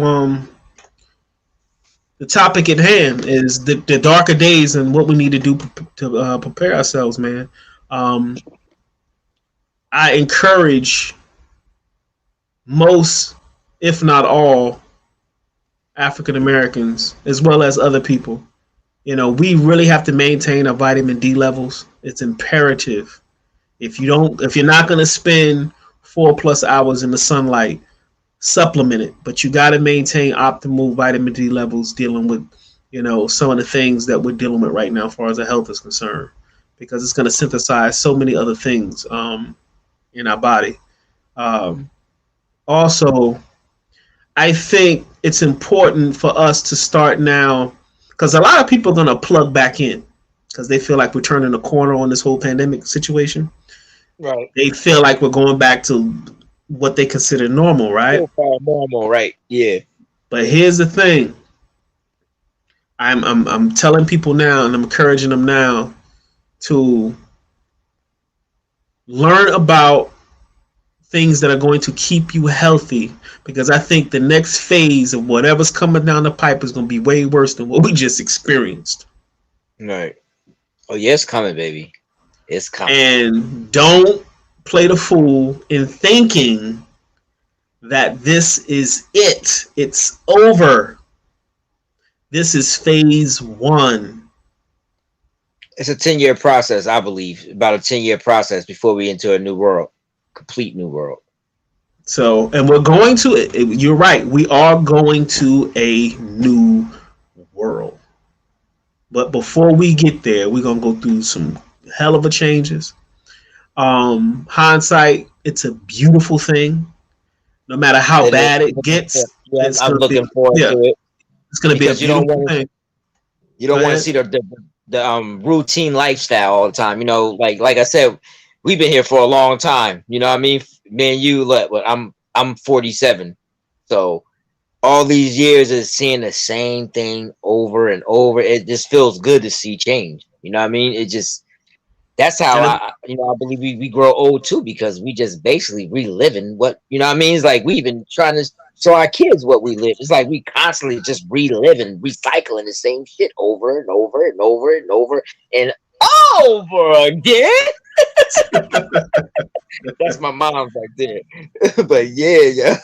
the topic at hand is the darker days and what we need to do to prepare ourselves, man. Um, I encourage most, if not all, African Americans as well as other people. We really have to maintain our vitamin D levels. It's imperative. If you're not going to spend 4+ hours in the sunlight, supplement it. But you got to maintain optimal vitamin D levels dealing with, some of the things that we're dealing with right now as far as our health is concerned, because it's going to synthesize so many other things in our body. Um, Also, I think it's important for us to start now because a lot of people are going to plug back in because they feel like we're turning a corner on this whole pandemic situation. right. They feel like we're going back to what they consider normal, right? So far normal, right? Yeah. But here's the thing. I'm telling people now and I'm encouraging them now to learn about things that are going to keep you healthy, because I think the next phase of whatever's coming down the pipe is going to be way worse than what we just experienced. Right. Oh yeah, it's coming, baby. It's coming. And don't play the fool in thinking that this is it. It's over. This is phase one. It's a 10-year process, I believe. About a 10-year process before we enter a new world, complete new world. So, and we're going to, you're right, we are going to a new world. But before we get there, we're going to go through some hell of a changes. Hindsight, it's a beautiful thing. No matter how It is. bad it gets, Yeah, it's I'm going to be, looking forward yeah, to it it's going to be a because beautiful thing. you Go don't want to ahead. see the routine lifestyle all the time. Like I said, we've been here for a long time. You know what I mean? Me and you, look, but I'm 47, so all these years is seeing the same thing over and over. It just feels good to see change. You know what I mean? It just that's how And I believe we grow old too, because we just basically reliving what I mean. It's like we've been trying to show our kids what we live. It's like we constantly just reliving, recycling the same shit over and over and over and over and over again. That's my mom's right there. But yeah.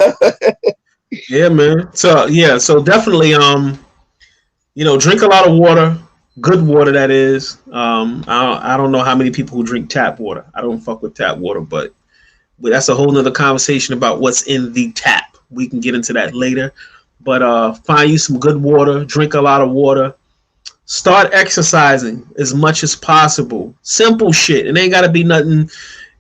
yeah, man. So yeah, so definitely, drink a lot of water, Good water, that is. I don't know how many people who drink tap water. I don't fuck with tap water, but that's a whole nother conversation about what's in the tap. We can get into that later. But find you some good water, drink a lot of water, start exercising as much as possible. Simple shit. It ain't gotta be nothing,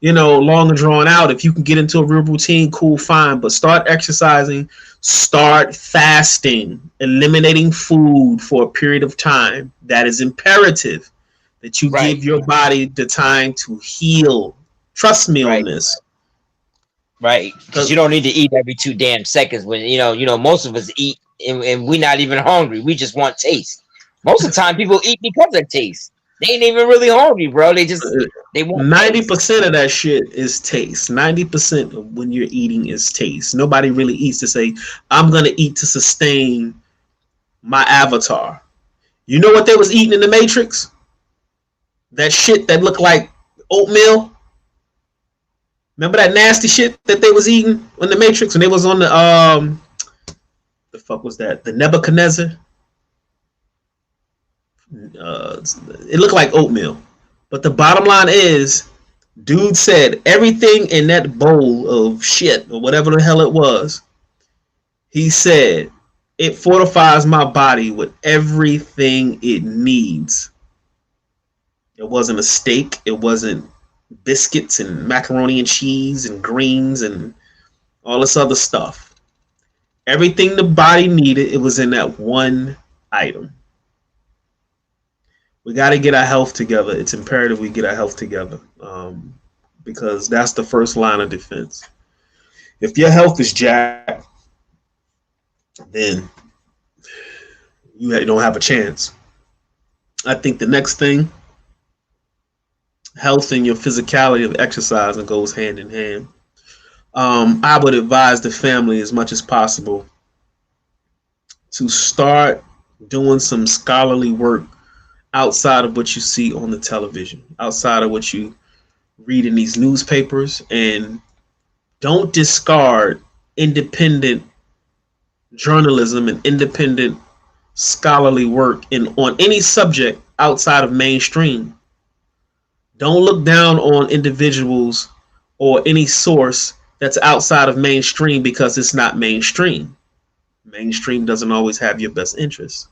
long and drawn out. If you can get into a real routine, cool, fine. But start exercising, start fasting, eliminating food for a period of time. That is imperative that you Right, give your body the time to heal. Trust me on right, this. right. Because you don't need to eat every 2 damn seconds. When most of us eat and we're not even hungry. We just want taste. Most of the time, people eat because of taste. They ain't even really hungry, bro. They want Ninety taste. percent of that shit is taste. 90% of when you're eating is taste. Nobody really eats to say, "I'm gonna eat to sustain my avatar." You know what they was eating in the Matrix? That shit that looked like oatmeal. Remember that nasty shit that they was eating in the Matrix when they was on the fuck was that? The Nebuchadnezzar. It looked like oatmeal. But the bottom line is, dude said everything in that bowl of shit or whatever the hell it was. He said it fortifies my body with everything it needs. It wasn't a steak. It wasn't biscuits and macaroni and cheese and greens and all this other stuff. Everything the body needed, it was in that one item. We got to get our health together. It's imperative we get our health together, because that's the first line of defense. If your health is jacked, then you don't have a chance. I think the next thing, health and your physicality of exercising goes hand in hand. I would advise the family as much as possible to start doing some scholarly work outside of what you see on the television, outside of what you read in these newspapers, and don't discard independent journalism and independent scholarly work on any subject outside of mainstream. Don't look down on individuals or any source that's outside of mainstream because it's not mainstream. Mainstream doesn't always have your best interests.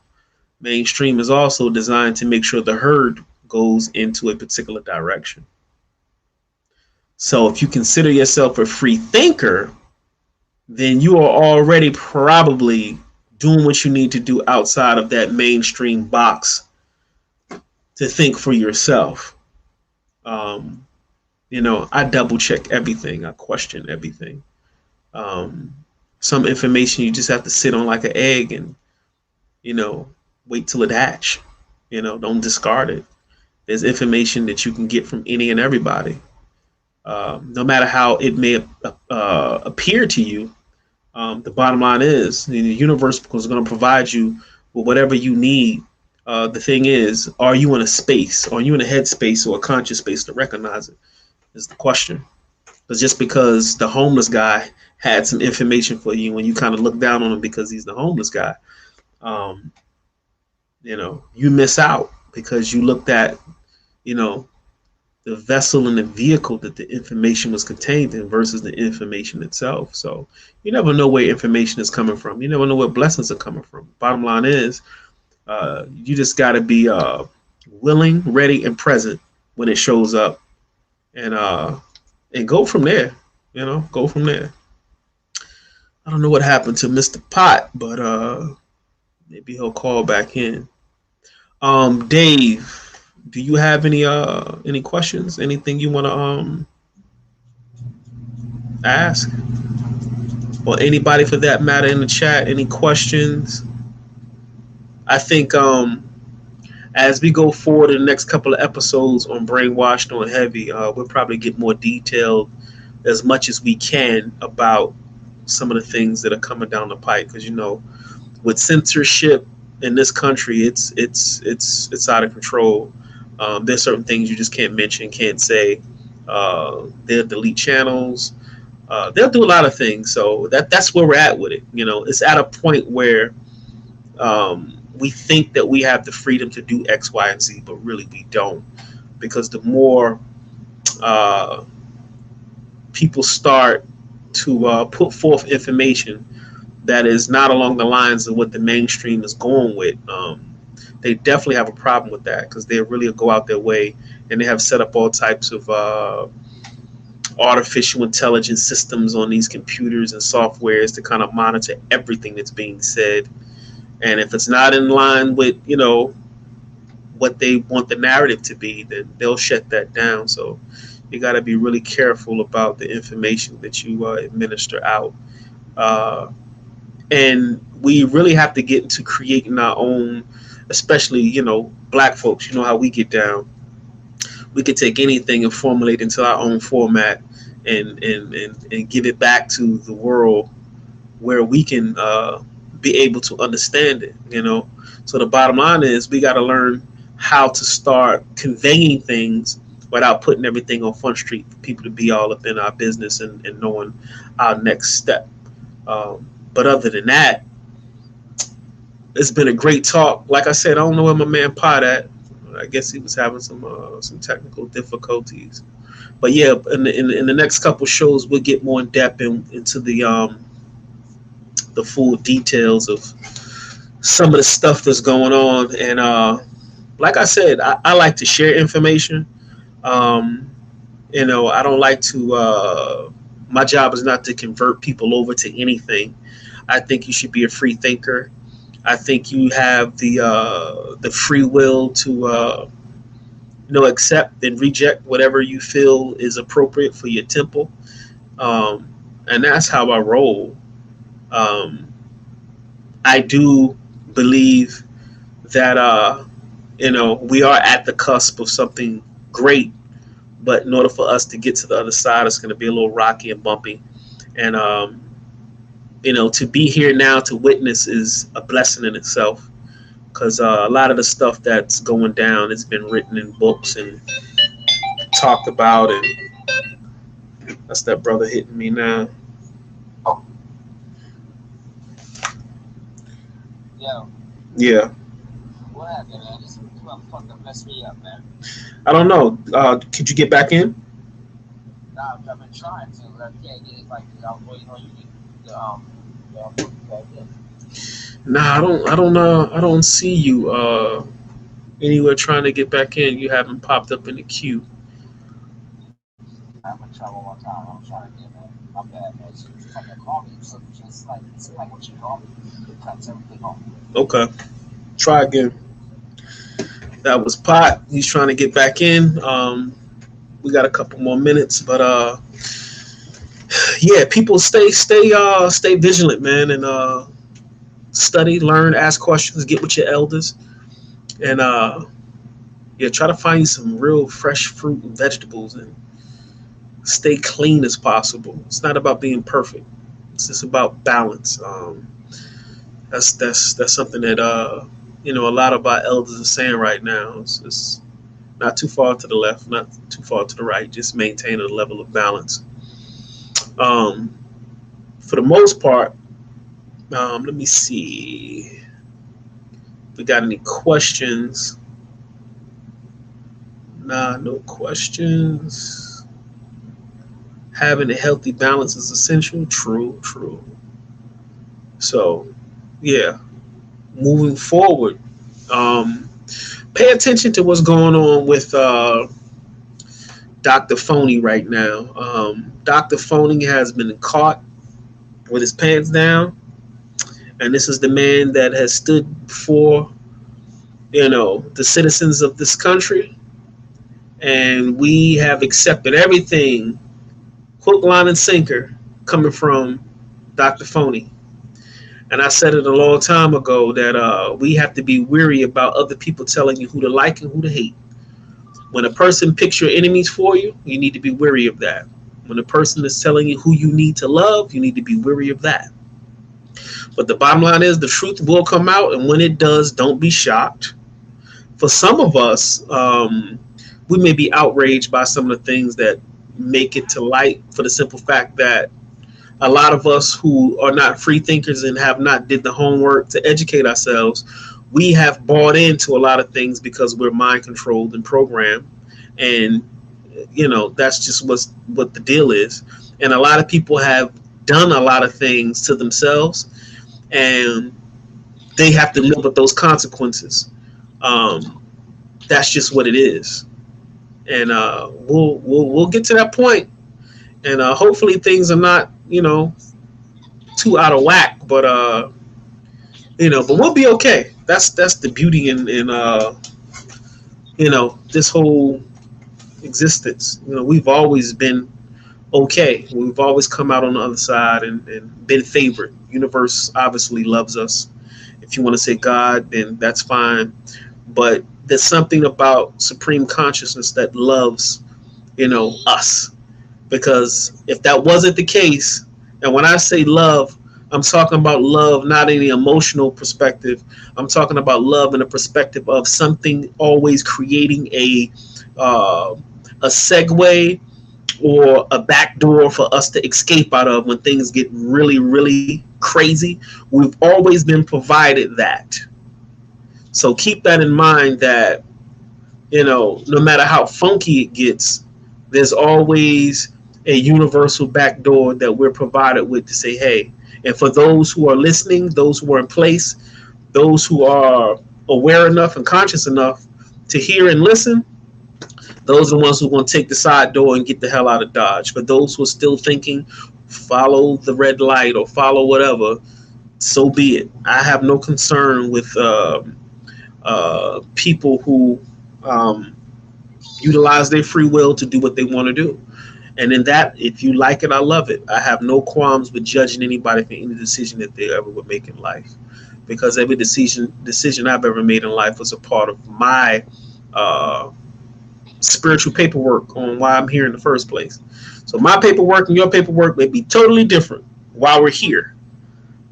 Mainstream is also designed to make sure the herd goes into a particular direction. So if you consider yourself a free thinker, then you are already probably doing what you need to do outside of that mainstream box to think for yourself. I double check everything. I question everything. Some information you just have to sit on like an egg and, wait till it hatch. Don't discard it. There's information that you can get from any and everybody. No matter how it may appear to you, the bottom line is the universe is going to provide you with whatever you need. The thing is, are you in a space? Are you in a headspace or a conscious space to recognize it? Is the question. But just because the homeless guy had some information for you when you kind of look down on him because he's the homeless guy, you miss out because you looked at, the vessel and the vehicle that the information was contained in versus the information itself. So you never know where information is coming from. You never know where blessings are coming from. Bottom line is, you just got to be willing, ready, and present when it shows up, and go from there. Go from there. I don't know what happened to Mr. Pot, but maybe he'll call back in. Dave, do you have any questions? Anything you want to ask, or anybody for that matter in the chat? Any questions? I think as we go forward in the next couple of episodes on Brainwashed on Heavy, we'll probably get more detailed as much as we can about some of the things that are coming down the pipe. Because with censorship in this country, it's out of control. There's certain things you just can't mention, can't say. They'll delete channels. They'll do a lot of things. So that's where we're at with it. It's at a point where we think that we have the freedom to do X, Y, and Z, but really we don't, because the more uh, people start to put forth information that is not along the lines of what the mainstream is going with, they definitely have a problem with that, because they really go out their way and they have set up all types of artificial intelligence systems on these computers and softwares to kind of monitor everything that's being said. And if it's not in line with, what they want the narrative to be, then they'll shut that down. So you got to be really careful about the information that you administer out. Uh, and we really have to get into creating our own, especially, black folks. You know how we get down. We could take anything and formulate into our own format and give it back to the world where we can be able to understand it. So the bottom line is we got to learn how to start conveying things without putting everything on Front Street for people to be all up in our business and knowing our next step. But other than that, it's been a great talk. Like I said, I don't know where my man Pot at. I guess he was having some technical difficulties. But yeah, in the next couple shows, we'll get more in depth into the full details of some of the stuff that's going on. And like I said, I like to share information. I don't like to. My job is not to convert people over to anything. I think you should be a free thinker. I think you have the free will to accept and reject whatever you feel is appropriate for your temple, and that's how I roll. I do believe that we are at the cusp of something great, but in order for us to get to the other side, it's going to be a little rocky and bumpy, and to be here now to witness is a blessing in itself, because a lot of the stuff that's going down has been written in books and talked about, and that's that brother hitting me now. Yo, Yeah, what happened, man? This motherfucker messed me up, man. I don't know. Could you get back in? Nah, I've been trying to, but I can't get it. Like, I'm waiting on you to back in. Nah, I don't see you anywhere trying to get back in. You haven't popped up in the queue. I'm gonna try one more time. I'm trying to get, man. My bad, man. She's trying to call me, so just like what you call me, it cuts everything off. Okay, try again. That was Pot. He's trying to get back in. We got a couple more minutes, but yeah, people stay vigilant, man, and study, learn, ask questions, get with your elders, and yeah, try to find some real fresh fruit and vegetables, and stay clean as possible. It's not about being perfect. It's just about balance. That's something that a lot of our elders are saying right now. It's not too far to the left, not too far to the right. Just maintain a level of balance. For the most part, let me see if we got any questions. Nah, no questions. Having a healthy balance is essential. True. So, yeah, moving forward, pay attention to what's going on with Dr. Phony right now. Dr. Phony has been caught with his pants down, and this is the man that has stood for, the citizens of this country, and we have accepted everything, hook, line, and sinker, coming from Dr. Phony. And I said it a long time ago that we have to be weary about other people telling you who to like and who to hate. When a person picks your enemies for you, you need to be weary of that. When a person is telling you who you need to love, you need to be weary of that. But the bottom line is the truth will come out, and when it does, don't be shocked. For some of us, we may be outraged by some of the things that make it to light, for the simple fact that a lot of us who are not free thinkers and have not did the homework to educate ourselves, we have bought into a lot of things because we're mind controlled and programmed, and that's just what the deal is. And a lot of people have done a lot of things to themselves, and they have to live with those consequences. Um, that's just what it is. And we'll get to that point, and hopefully things are not too out of whack. But we'll be okay. That's the beauty in this whole existence. We've always been okay. We've always come out on the other side and been favored. Universe obviously loves us. If you want to say God, then that's fine. But there's something about supreme consciousness that loves, us. Because if that wasn't the case, and when I say love, I'm talking about love not in the emotional perspective. I'm talking about love in the perspective of something always creating a segue or a back door for us to escape out of when things get really, really crazy. We've always been provided that. So keep that in mind that, no matter how funky it gets, there's always a universal back door that we're provided with to say, hey. And for those who are listening, those who are in place, those who are aware enough and conscious enough to hear and listen, those are the ones who are going to take the side door and get the hell out of Dodge. For those who are still thinking, follow the red light or follow whatever, so be it. I have no concern with people who utilize their free will to do what they want to do. And in that, if you like it, I love it. I have no qualms with judging anybody for any decision that they ever would make in life, because every decision I've ever made in life was a part of my spiritual paperwork on why I'm here in the first place. So my paperwork and your paperwork may be totally different while we're here.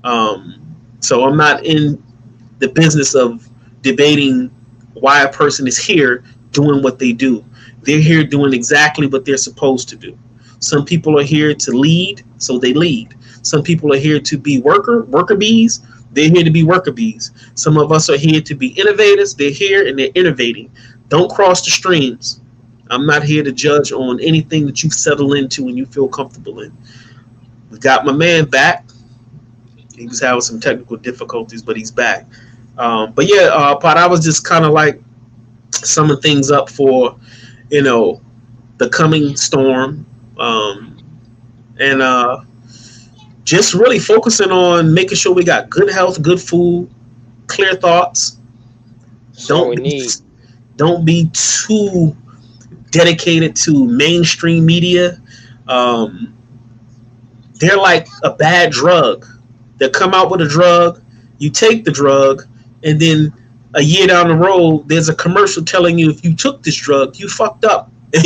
So I'm not in the business of debating why a person is here doing what they do. They're here doing exactly what they're supposed to do. Some people are here to lead, so they lead. Some people are here to be worker bees. They're here to be worker bees. Some of us are here to be innovators. They're here and they're innovating. Don't cross the streams. I'm not here to judge on anything that you settle into and you feel comfortable in. We got my man back. He was having some technical difficulties, but he's back. But yeah, Pot, I was just kind of like summing things up for, the coming storm, and just really focusing on making sure we got good health, good food, clear thoughts. Don't be too dedicated to mainstream media. They're like a bad drug. They come out with a drug, you take the drug, and then a year down the road, there's a commercial telling you if you took this drug, you fucked up. And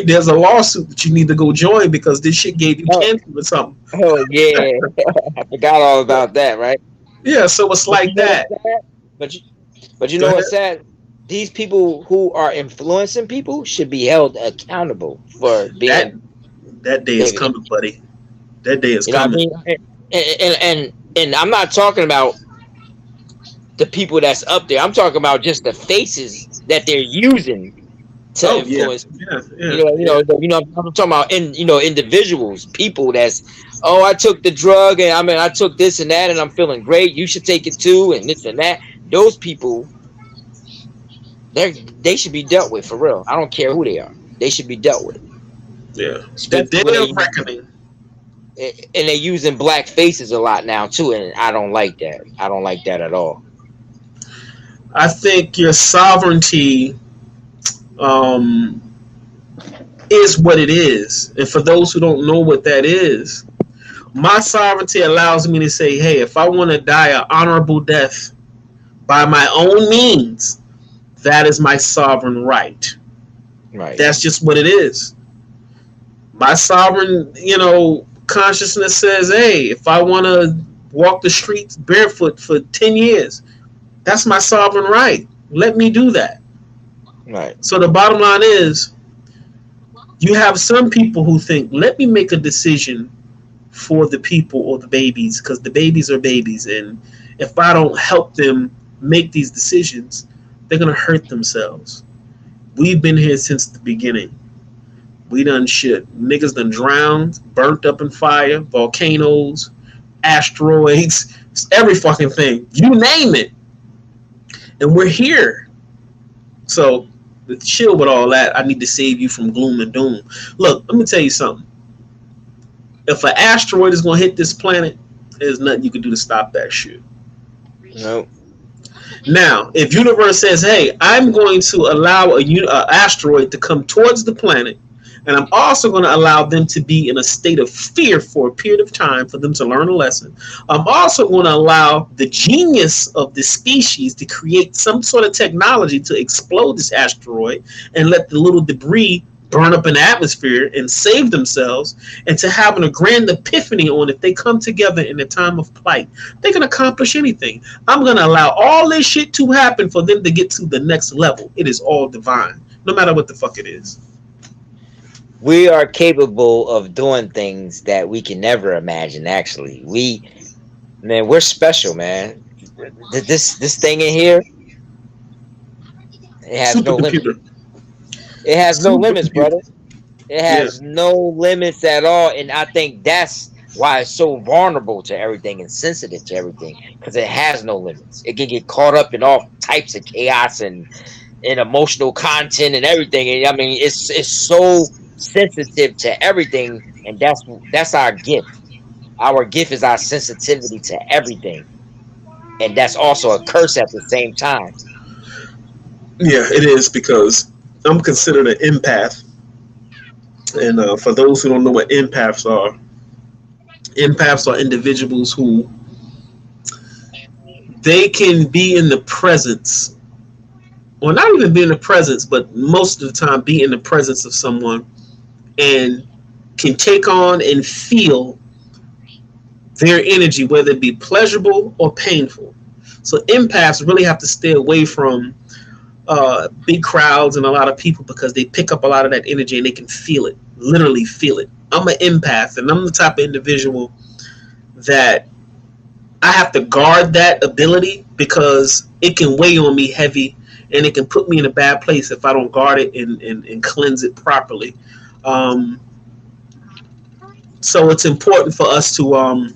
there's a lawsuit that you need to go join because this shit gave you cancer or something. Oh, yeah. I forgot all about that, right? Yeah, so it's like that. But you know what's sad? These people who are influencing people should be held accountable for being... That day is coming, buddy. That day is coming. What I mean? And I'm not talking about the people that's up there. I'm talking about just the faces that they're using to influence. Yeah. I'm talking about individuals, people that's, I took the drug and I took this and that and I'm feeling great. You should take it too, and this and that. Those people, they should be dealt with for real. I don't care who they are. They should be dealt with. Yeah, they're reckoning. And they're using black faces a lot now too, and I don't like that. I don't like that at all. I think your sovereignty is what it is. And for those who don't know what that is, my sovereignty allows me to say, hey, if I want to die an honorable death by my own means, that is my sovereign right. Right. That's just what it is. My sovereign, consciousness says, hey, if I want to walk the streets barefoot for 10 years, that's my sovereign right. Let me do that. Right. So the bottom line is, you have some people who think, let me make a decision for the people or the babies, because the babies are babies. And if I don't help them make these decisions, they're gonna hurt themselves. We've been here since the beginning. We done shit. Niggas done drowned, burnt up in fire, volcanoes, asteroids, every fucking thing. You name it. And we're here. So, to chill with all that, I need to save you from gloom and doom. Look, let me tell you something. If an asteroid is going to hit this planet, there's nothing you can do to stop that shit. No. Now, if universe says, hey, I'm going to allow a asteroid to come towards the planet, and I'm also going to allow them to be in a state of fear for a period of time for them to learn a lesson. I'm also going to allow the genius of the species to create some sort of technology to explode this asteroid and let the little debris burn up in the atmosphere and save themselves, and to having a grand epiphany on if they come together in the time of plight, they can accomplish anything. I'm going to allow all this shit to happen for them to get to the next level. It is all divine, no matter what the fuck it is. We are capable of doing things that we can never imagine. Actually, we're special, man. This thing in here, it has no limits. It has no limits, brother. It has no limits at all, and I think that's why it's so vulnerable to everything and sensitive to everything, because it has no limits. It can get caught up in all types of chaos and emotional content and everything. And I mean, it's so sensitive to everything, and that's our gift. Our gift is our sensitivity to everything, and that's also a curse at the same time. Yeah, it is, because I'm considered an empath, and for those who don't know what empaths are individuals who they can be in the presence, or not even be in the presence, but most of the time be in the presence of someone and can take on and feel their energy, whether it be pleasurable or painful. So empaths really have to stay away from big crowds and a lot of people, because they pick up a lot of that energy and they can feel it, literally feel it. I'm an empath, and I'm the type of individual that I have to guard that ability, because it can weigh on me heavy and it can put me in a bad place if I don't guard it and cleanse it properly. So it's important for us to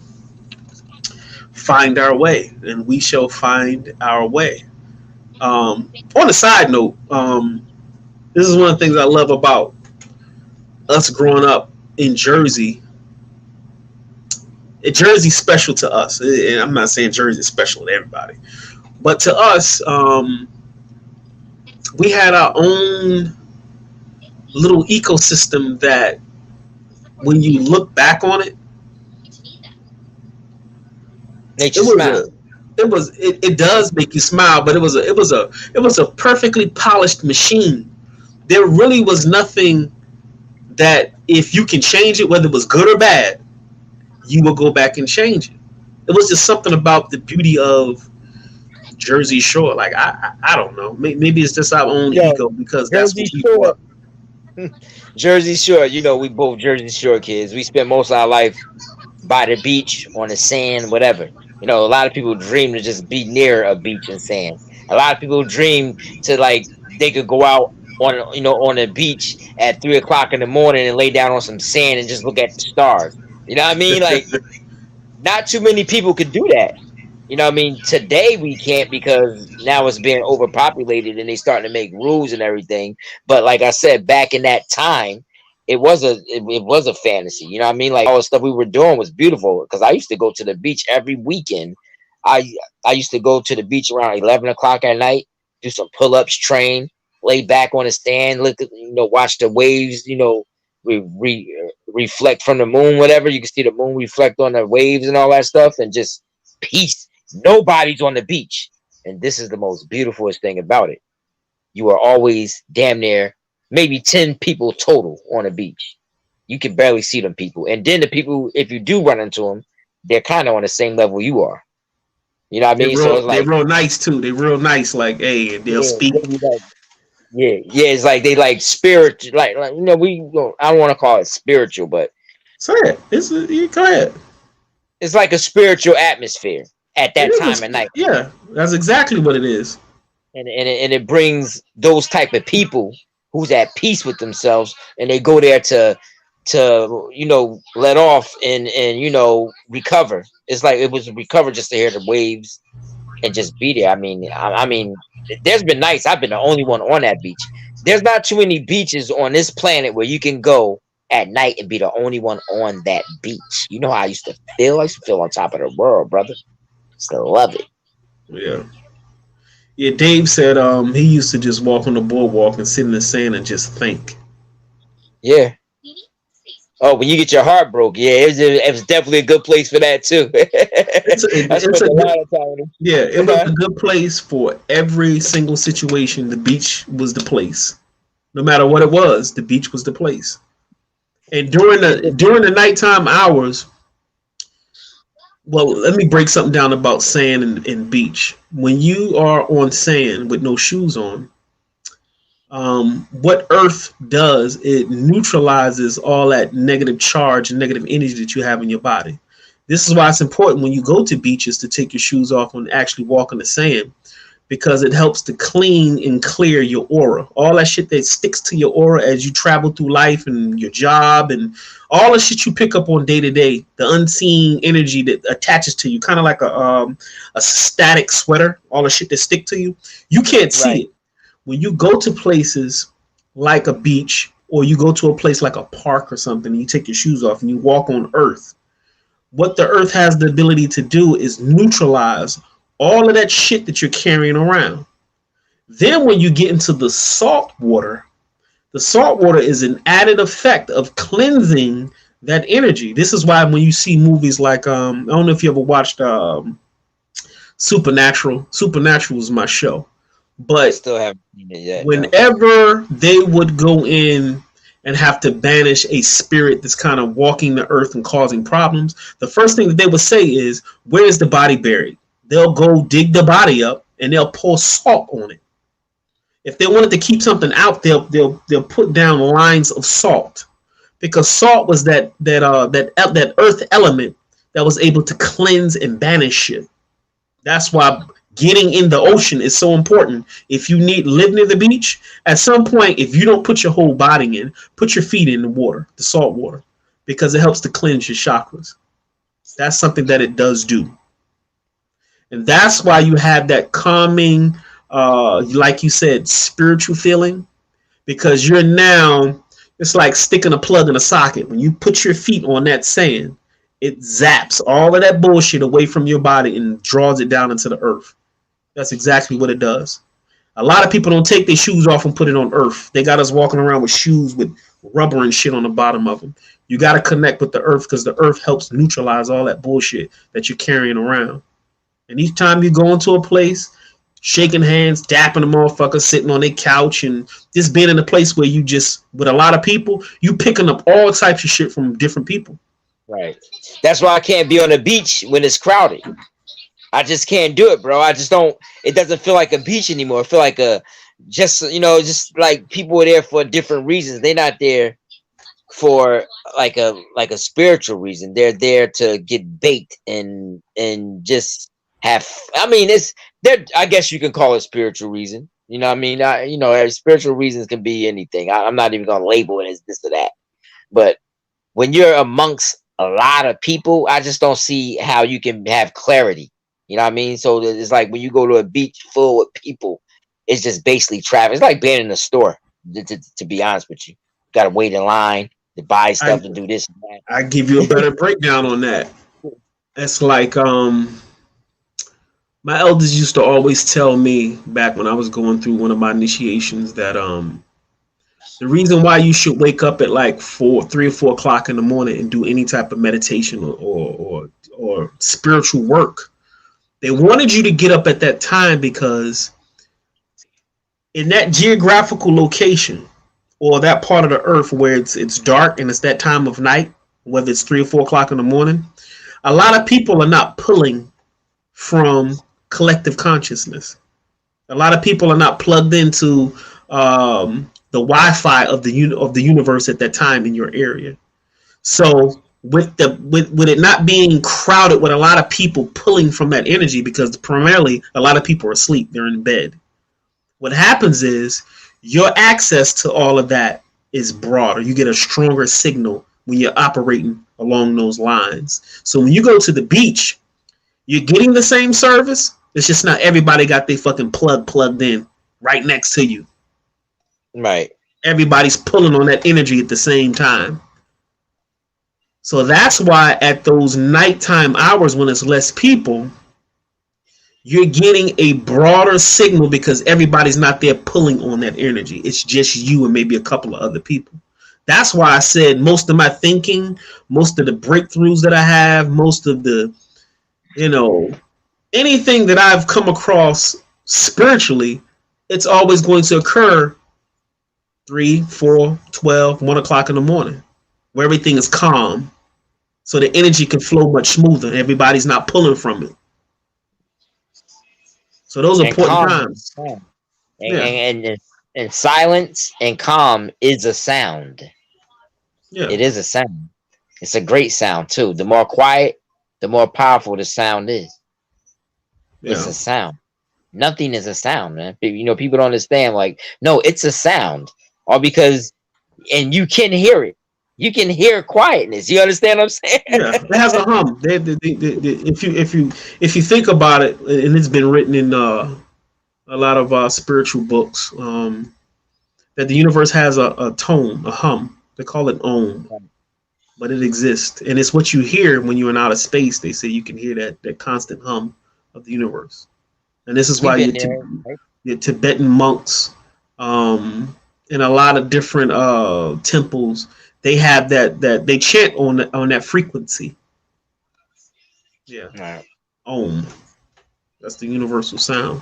find our way, and we shall find our way. On a side note, this is one of the things I love about us growing up in Jersey. Jersey's special to us, and I'm not saying Jersey's special to everybody, but to us, we had our own little ecosystem that, when you look back on it, Makes you smile. It does make you smile, but it was a perfectly polished machine. There really was nothing that, if you can change it, whether it was good or bad, you will go back and change it. It was just something about the beauty of Jersey Shore. Like I don't know, maybe it's just our own ego, because that's what we grew up. Jersey Shore, we both Jersey Shore kids. We spent most of our life by the beach, on the sand, whatever. A lot of people dream to just be near a beach and sand. A lot of people dream to, like, they could go out on a beach at 3 o'clock in the morning and lay down on some sand and just look at the stars. You know what I mean? Like, not too many people could do that. You know what I mean? Today we can't, because now it's being overpopulated and they starting to make rules and everything. But like I said, back in that time, it was a fantasy. You know what I mean? Like, all the stuff we were doing was beautiful, because I used to go to the beach every weekend. I used to go to the beach around 11 o'clock at night, do some pull-ups, train, lay back on the stand, look at, watch the waves, reflect from the moon, whatever. You can see the moon reflect on the waves and all that stuff, and just peace. Nobody's on the beach. And this is the most beautifulest thing about it. You are always damn near maybe 10 people total on the beach. You can barely see them people. And then the people, if you do run into them, they're kind of on the same level you are. You know what I mean? So it's like, they're real nice too. They're real nice. Like, hey, they'll speak. It's like they like spiritual. Like I don't want to call it spiritual, but say it. Go ahead. It's like a spiritual atmosphere. at It that is time at night. yeah, that's exactly what it is. And it brings those type of people who's at peace with themselves, and they go there to let off and recover. It's like it was recover just to hear the waves and just be there. I mean, there's been nights I've been the only one on that beach. There's not too many beaches on this planet where you can go at night and be the only one on that beach. You know how I used to feel? I used to feel on top of the world, brother. Still love it. Yeah. Yeah, Dave said he used to just walk on the boardwalk and sit in the sand and just think. Yeah. Oh, when you get your heart broke, yeah, it was definitely a good place for that too. I It's spent a a good lot of time. yeah, it was a good place for every single situation. The beach was the place. No matter what it was, the beach was the place. And during the nighttime hours, well, let me break something down about sand and beach. When you are on sand with no shoes on, what Earth does, it neutralizes all that negative charge and negative energy that you have in your body. This is why it's important when you go to beaches to take your shoes off and actually walk on the sand, because it helps to clean and clear your aura. All that shit that sticks to your aura as you travel through life and your job and all the shit you pick up on day to day, the unseen energy that attaches to you, kind of like a static sweater, all the shit that stick to you, you can't see Right. it. When you go to places like a beach or you go to a place like a park or something, and you take your shoes off and you walk on earth, what the earth has the ability to do is neutralize all of that shit that you're carrying around. Then when you get into the salt water is an added effect of cleansing that energy. This is why when you see movies like I don't know if you ever watched Supernatural. Supernatural was my show. I But still haven't seen it yet. No. whenever they would go in and have to banish a spirit that's kind of walking the earth and causing problems, the first thing that they would say is, "Where's the body buried?" They'll go dig the body up and they'll pour salt on it. If they wanted to keep something out, they'll put down lines of salt, because salt was that earth element that was able to cleanse and banish shit. That's why getting in the ocean is so important. If you live near the beach, at some point, if you don't put your whole body in, put your feet in the water, the salt water, because it helps to cleanse your chakras. That's something that it does do. And that's why you have that calming, like you said, spiritual feeling, because you're now, it's like sticking a plug in a socket. When you put your feet on that sand, it zaps all of that bullshit away from your body and draws it down into the earth. That's exactly what it does. A lot of people don't take their shoes off and put it on earth. They got us walking around with shoes with rubber and shit on the bottom of them. You got to connect with the earth, because the earth helps neutralize all that bullshit that you're carrying around. And each time you go into a place, shaking hands, dapping a motherfucker, sitting on their couch, and just being in a place where you just, with a lot of people, you picking up all types of shit from different people. Right. That's why I can't be on the beach when it's crowded. I just can't do it, bro. I just don't. It doesn't feel like a beach anymore. I feel like just like people are there for different reasons. They're not there for like a spiritual reason. They're there to get baked and just have. I mean, it's there. I guess you can call it spiritual reason. You know what I mean? Spiritual reasons can be anything. I'm not even gonna label it as this or that. But when you're amongst a lot of people, I just don't see how you can have clarity. You know what I mean? So it's like when you go to a beach full with people, it's just basically traffic. It's like being in a store, to be honest with you. Got to wait in line to buy I stuff and do this and I give you a better breakdown on that. It's like my elders used to always tell me back when I was going through one of my initiations that the reason why you should wake up at like 3 or 4 o'clock in the morning and do any type of meditation or spiritual work, they wanted you to get up at that time because in that geographical location or that part of the earth where it's dark and it's that time of night, whether it's 3 or 4 o'clock in the morning, a lot of people are not pulling from collective consciousness. A lot of people are not plugged into the Wi-Fi of the universe at that time in your area. So with it not being crowded with a lot of people pulling from that energy, because primarily a lot of people are asleep, they're in bed. What happens is your access to all of that is broader. You get a stronger signal when you're operating along those lines. So when you go to the beach, you're getting the same service. It's just not everybody got their fucking plugged in right next to you. Right. Everybody's pulling on that energy at the same time. So that's why at those nighttime hours when it's less people, you're getting a broader signal because everybody's not there pulling on that energy. It's just you and maybe a couple of other people. That's why I said most of my thinking, most of the breakthroughs that I have, most of the, anything that I've come across spiritually, it's always going to occur 3, 4, 12, 1 o'clock in the morning, where everything is calm. So the energy can flow much smoother. Everybody's not pulling from it. So those are important times. And silence and calm is a sound. Yeah. It is a sound. It's a great sound too. The more quiet, the more powerful the sound is. Yeah. It's a sound. Nothing is a sound, man. People don't understand. Like, no, it's a sound. Or because, and you can hear it. You can hear quietness. You understand what I'm saying? Yeah, it has a hum. If you think about it, and it's been written in a lot of spiritual books, that the universe has a tone, a hum. They call it Om, but it exists, and it's what you hear when you're in outer space. They say you can hear that constant hum of the universe, and this is why your Tibetan monks, in a lot of different temples, they have that they chant on that frequency. Yeah. Right. Om. That's the universal sound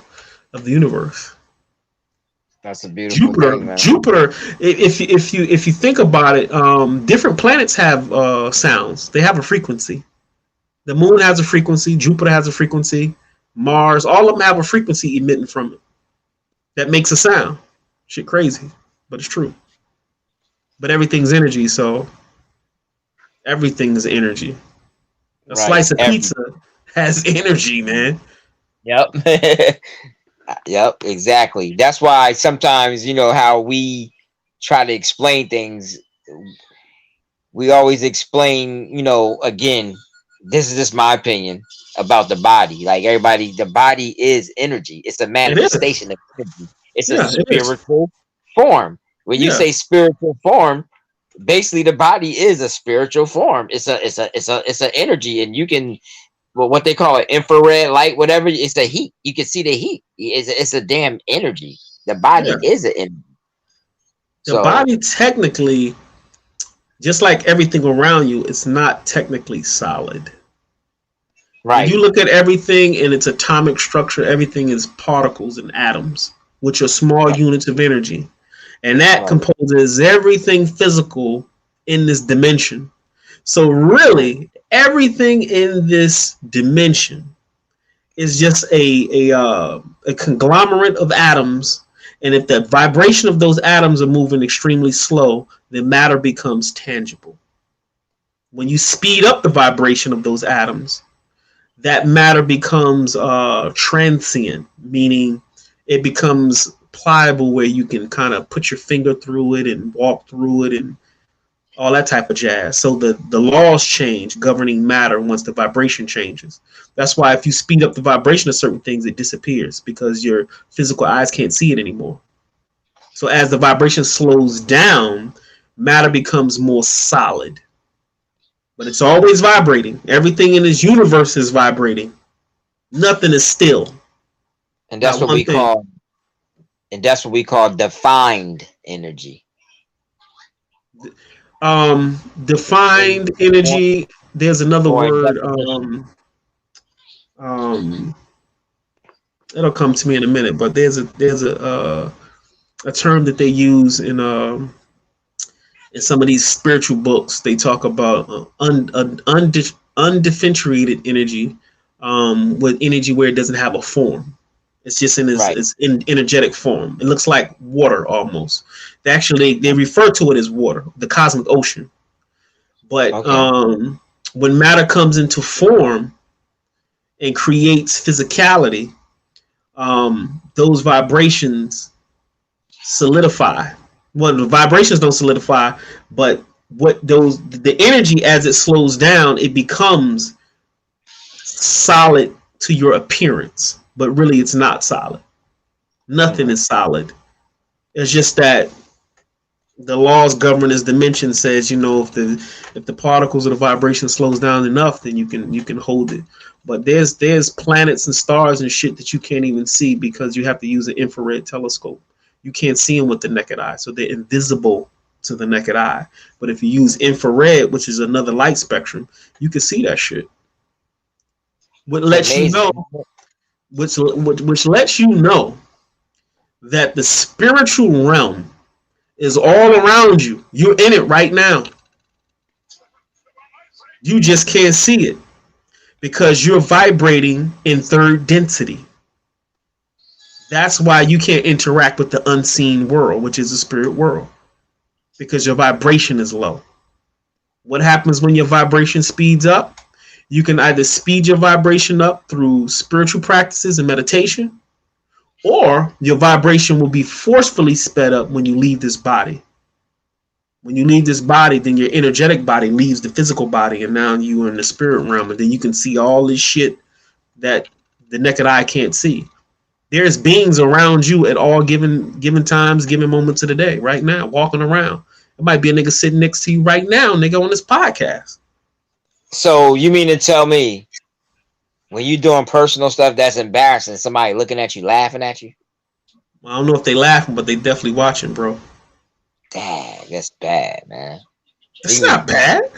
of the universe. That's a beautiful thing, man. Jupiter. If you think about it, different planets have sounds. They have a frequency. The moon has a frequency. Jupiter has a frequency. Mars. All of them have a frequency emitting from it that makes a sound. Shit, crazy, but it's true. But everything's energy, so everything is energy. A slice of pizza has energy, man. Yep. Yep, exactly. That's why sometimes, how we try to explain things, we always explain, again, this is just my opinion about the body. Like everybody, the body is energy. It's a manifestation of energy. It's a spiritual form. When you say spiritual form, basically the body is a spiritual form. It's an energy, and you can, what they call it, infrared light, whatever. It's the heat. You can see the heat. It's a damn energy. The body is an energy. The body technically, just like everything around you, it's not technically solid. Right. When you look at everything in its atomic structure, everything is particles and atoms, which are small units of energy. And that composes everything physical in this dimension. So really, everything in this dimension is just a conglomerate of atoms. And if the vibration of those atoms are moving extremely slow, then matter becomes tangible. When you speed up the vibration of those atoms, that matter becomes transient, meaning it becomes pliable, where you can kind of put your finger through it and walk through it and all that type of jazz. So the laws change governing matter once the vibration changes. That's why if you speed up the vibration of certain things, it disappears because your physical eyes can't see it anymore. So as the vibration slows down, matter becomes more solid. But it's always vibrating. Everything in this universe is vibrating. Nothing is still. And that's what we call defined energy. Defined energy. There's another word. It'll come to me in a minute. But there's a term that they use in some of these spiritual books. They talk about undifferentiated energy, with energy where it doesn't have a form. It's just in its energetic form. It looks like water almost. They refer to it as water, the cosmic ocean. But Okay. when matter comes into form and creates physicality, those vibrations solidify. Well, the vibrations don't solidify, but the energy as it slows down, it becomes solid to your appearance, but really it's not solid. Nothing Hmm. is solid. It's just that the laws governing this dimension says, if the particles of the vibration slows down enough, then you can hold it. But there's planets and stars and shit that you can't even see because you have to use an infrared telescope. You can't see them with the naked eye, so they're invisible to the naked eye. But if you use infrared, which is another light spectrum, you can see that shit. What It's lets you know, amazing. which lets you know that the spiritual realm is all around you. You're in it right now. You just can't see it because you're vibrating in third density. That's why you can't interact with the unseen world, which is the spirit world, because your vibration is low. What happens when your vibration speeds up? You can either speed your vibration up through spiritual practices and meditation, or your vibration will be forcefully sped up when you leave this body. When you leave this body, then your energetic body leaves the physical body, and now you are in the spirit realm, and then you can see all this shit that the naked eye can't see. There's beings around you at all given times, given moments of the day, right now, walking around. It might be a nigga sitting next to you right now, nigga, on this podcast. So you mean to tell me when you doing personal stuff that's embarrassing, somebody looking at you, laughing at you? I don't know if they laughing, but they definitely watching, bro. Dang, that's bad, man. That's not bad.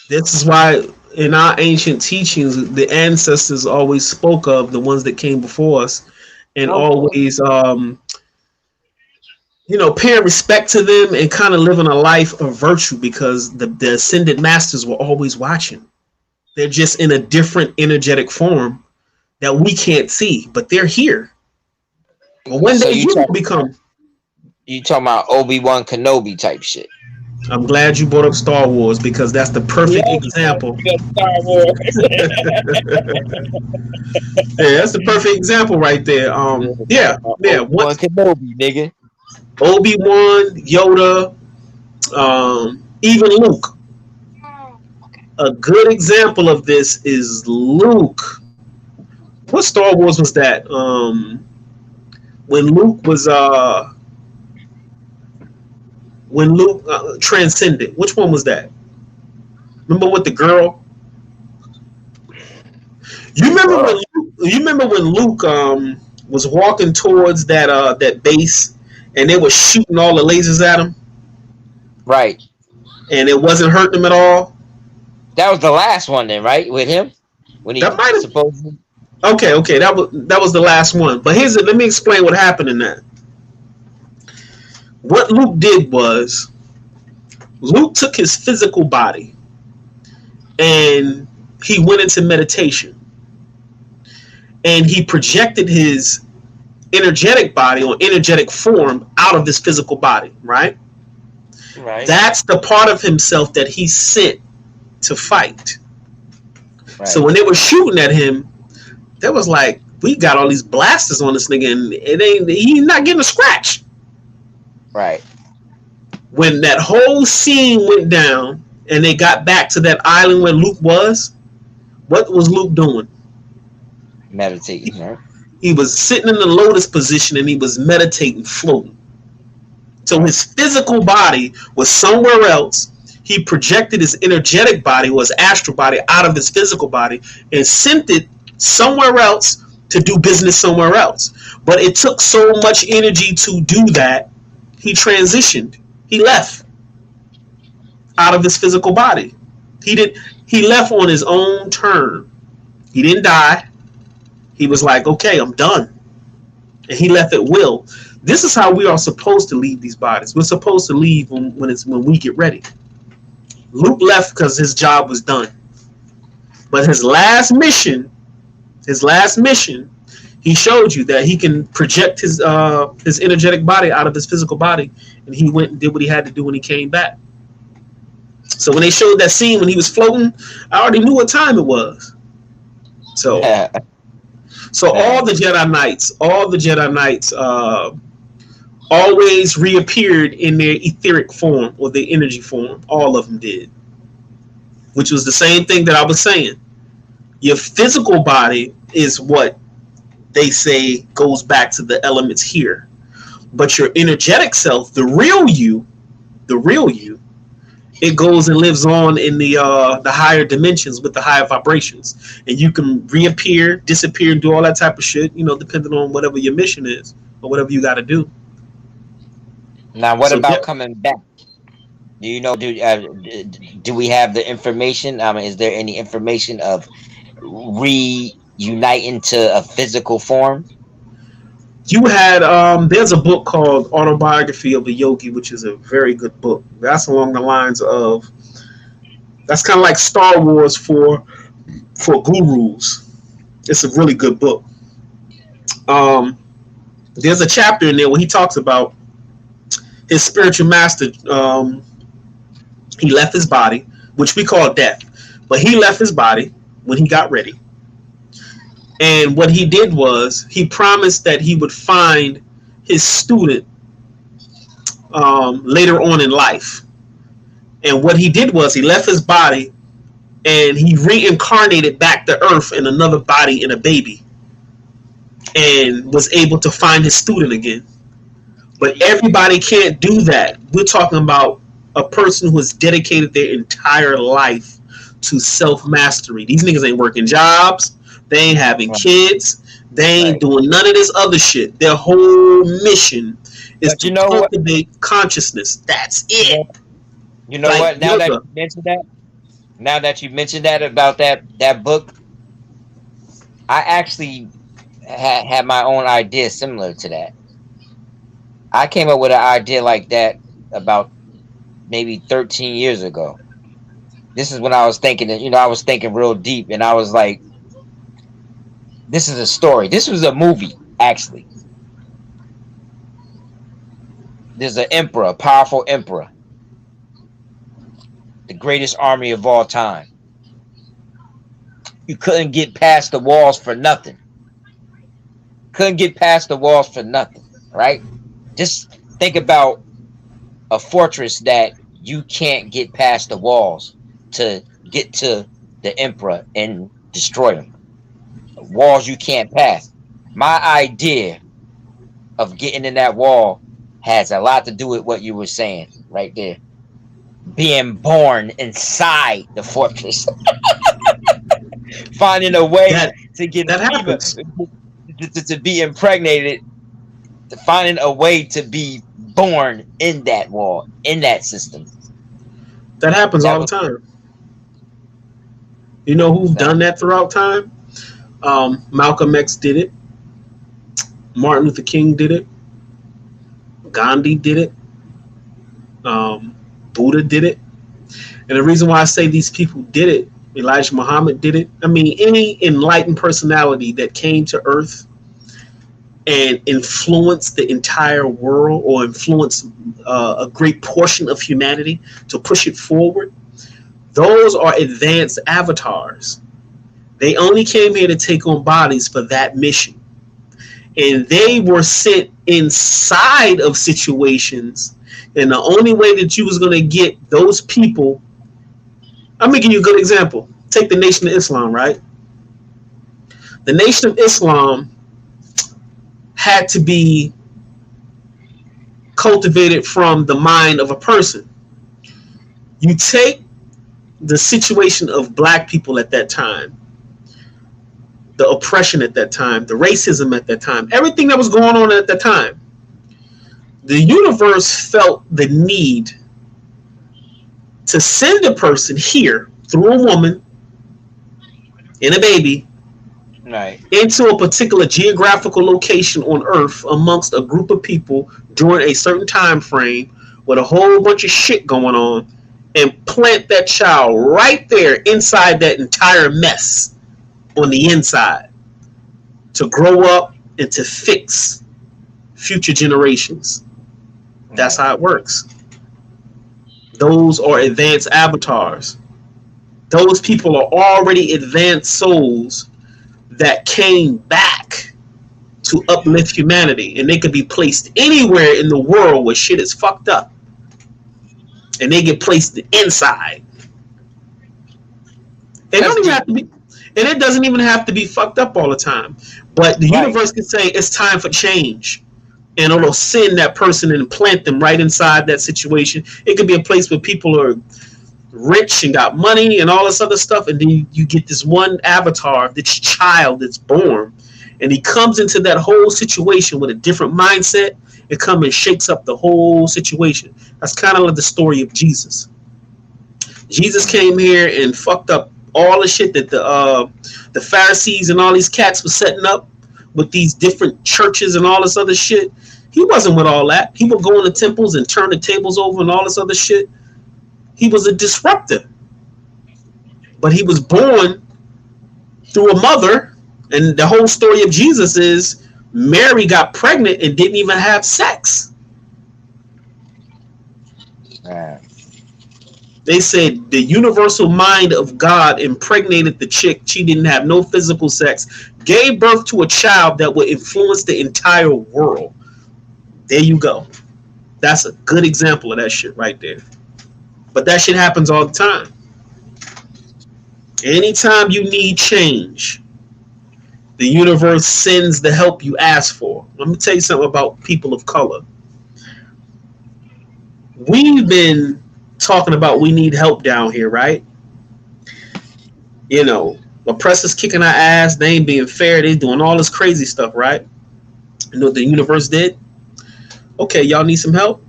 This is why in our ancient teachings, the ancestors always spoke of the ones that came before us, and always, paying respect to them and kind of living a life of virtue because the ascended masters were always watching. They're just in a different energetic form that we can't see, but they're here. But one So day you will become. you talking about Obi-Wan Kenobi type shit? I'm glad you brought up Star Wars because that's the perfect example. Star Wars. Yeah, that's the perfect example right there. Yeah. Obi-Wan Kenobi, nigga. Obi-Wan, Yoda, even Luke. A good example of this is Luke. What Star Wars was that? When Luke was transcended. Which one was that? Remember with the girl? You remember when Luke was walking towards that base and they were shooting all the lasers at him? Right. And it wasn't hurting him at all? That was the last one then, right? With him? When he That might have. supposedly. Okay. That was the last one. But let me explain what happened in that. What Luke did was Luke took his physical body and he went into meditation. And he projected his energetic body or energetic form out of this physical body, right? Right. That's the part of himself that he sent to fight. Right. So when they were shooting at him, they was like, we got all these blasters on this nigga and he's not getting a scratch. Right. When that whole scene went down and they got back to that island where Luke was, what was Luke doing? Meditating, right? He was sitting in the lotus position and he was meditating, floating. So his physical body was somewhere else. He projected his energetic body or his astral body out of his physical body and sent it somewhere else to do business somewhere else. But it took so much energy to do that, he transitioned. He left out of his physical body. He left on his own term. He didn't die. He was like, okay, I'm done. And he left at will. This is how we are supposed to leave these bodies. We're supposed to leave when we get ready. Luke left because his job was done. But his last mission, He showed you that he can project his energetic body out of his physical body, and he went and did what he had to do when he came back. So when they showed that scene when he was floating, I already knew what time it was. So all the Jedi Knights always reappeared in their etheric form or their energy form. All of them did, which was the same thing that I was saying. Your physical body is what they say goes back to the elements here, but your energetic self, the real you, it goes and lives on in the higher dimensions with the higher vibrations, and you can reappear, disappear, and do all that type of shit. Depending on whatever your mission is or whatever you got to do. Now, what about coming back? Do you know? Do we have the information? Is there any information of reuniting to a physical form? You had there's a book called Autobiography of a Yogi, which is a very good book. That's along the lines of, that's kind of like Star Wars for gurus. It's a really good book. There's a chapter in there where he talks about his spiritual master. He left his body, which we call death, but he left his body when he got ready. And what he did was he promised that he would find his student later on in life. And what he did was he left his body and he reincarnated back to Earth in another body in a baby, and was able to find his student again. But everybody can't do that. We're talking about a person who has dedicated their entire life to self-mastery. These niggas ain't working jobs. They ain't having kids. They ain't doing none of this other shit. Their whole mission is to cultivate consciousness. That's it. You know what? Now that you mentioned that about that book, I actually had my own idea similar to that. I came up with an idea like that about maybe 13 years ago. This is when I was thinking, I was thinking real deep, and I was like, this is a story. This was a movie, actually. There's an emperor, a powerful emperor. The greatest army of all time. You couldn't get past the walls for nothing. Couldn't get past the walls for nothing, right? Just think about a fortress that you can't get past the walls to get to the emperor and destroy him. Walls you can't pass. My idea of getting in that wall has a lot to do with what you were saying right there. Being born inside the fortress. Finding a way to get to be impregnated. Finding a way to be born in that wall, in that system. That happens all the time. You know who's done that throughout time? Malcolm X did it. Martin Luther King did it. Gandhi did it. Buddha did it. And the reason why I say these people did it, Elijah Muhammad did it. I mean, any enlightened personality that came to Earth and influenced the entire world, or influenced a great portion of humanity to push it forward, those are advanced avatars. They only came here to take on bodies for that mission. And they were sent inside of situations. And the only way that you was going to get those people, I'm going to give you a good example. Take the Nation of Islam, right? The Nation of Islam had to be cultivated from the mind of a person. You take the situation of black people at that time, the oppression at that time, the racism at that time, everything that was going on at that time. The universe felt the need to send a person here through a woman and a baby, right, into a particular geographical location on Earth amongst a group of people during a certain time frame with a whole bunch of shit going on, and plant that child right there inside that entire mess on the inside. to grow up and to fix future generations. That's how it works. Those are advanced avatars. Those people are already advanced souls that came back to uplift humanity, and they could be placed anywhere in the world where shit is fucked up, and they get placed inside. It don't even have to be, and it doesn't even have to be fucked up all the time. But the universe can say it's time for change, and it'll send that person and plant them right inside that situation. It could be a place where people are rich and got money and all this other stuff, and then you get this one avatar, this child that's born, and he comes into that whole situation with a different mindset. It comes and shakes up the whole situation. That's kind of like the story of Jesus. Jesus came here and fucked up all the shit that the Pharisees and all these cats were setting up with these different churches and all this other shit. He wasn't with all that. He would go into temples and turn the tables over and all this other shit. He was a disruptor. But he was born through a mother, and the whole story of Jesus is Mary got pregnant and didn't even have sex. They said the universal mind of God impregnated the chick. She didn't have no physical sex, gave birth to a child that would influence the entire world. There you go. That's a good example of that shit right there. But that shit happens all the time. Anytime you need change, the universe sends the help you ask for. Let me tell you something about people of color. We've been talking about we need help down here, right? You know, oppressors kicking our ass, they ain't being fair, they doing all this crazy stuff, right? You know what the universe did? Okay, y'all need some help?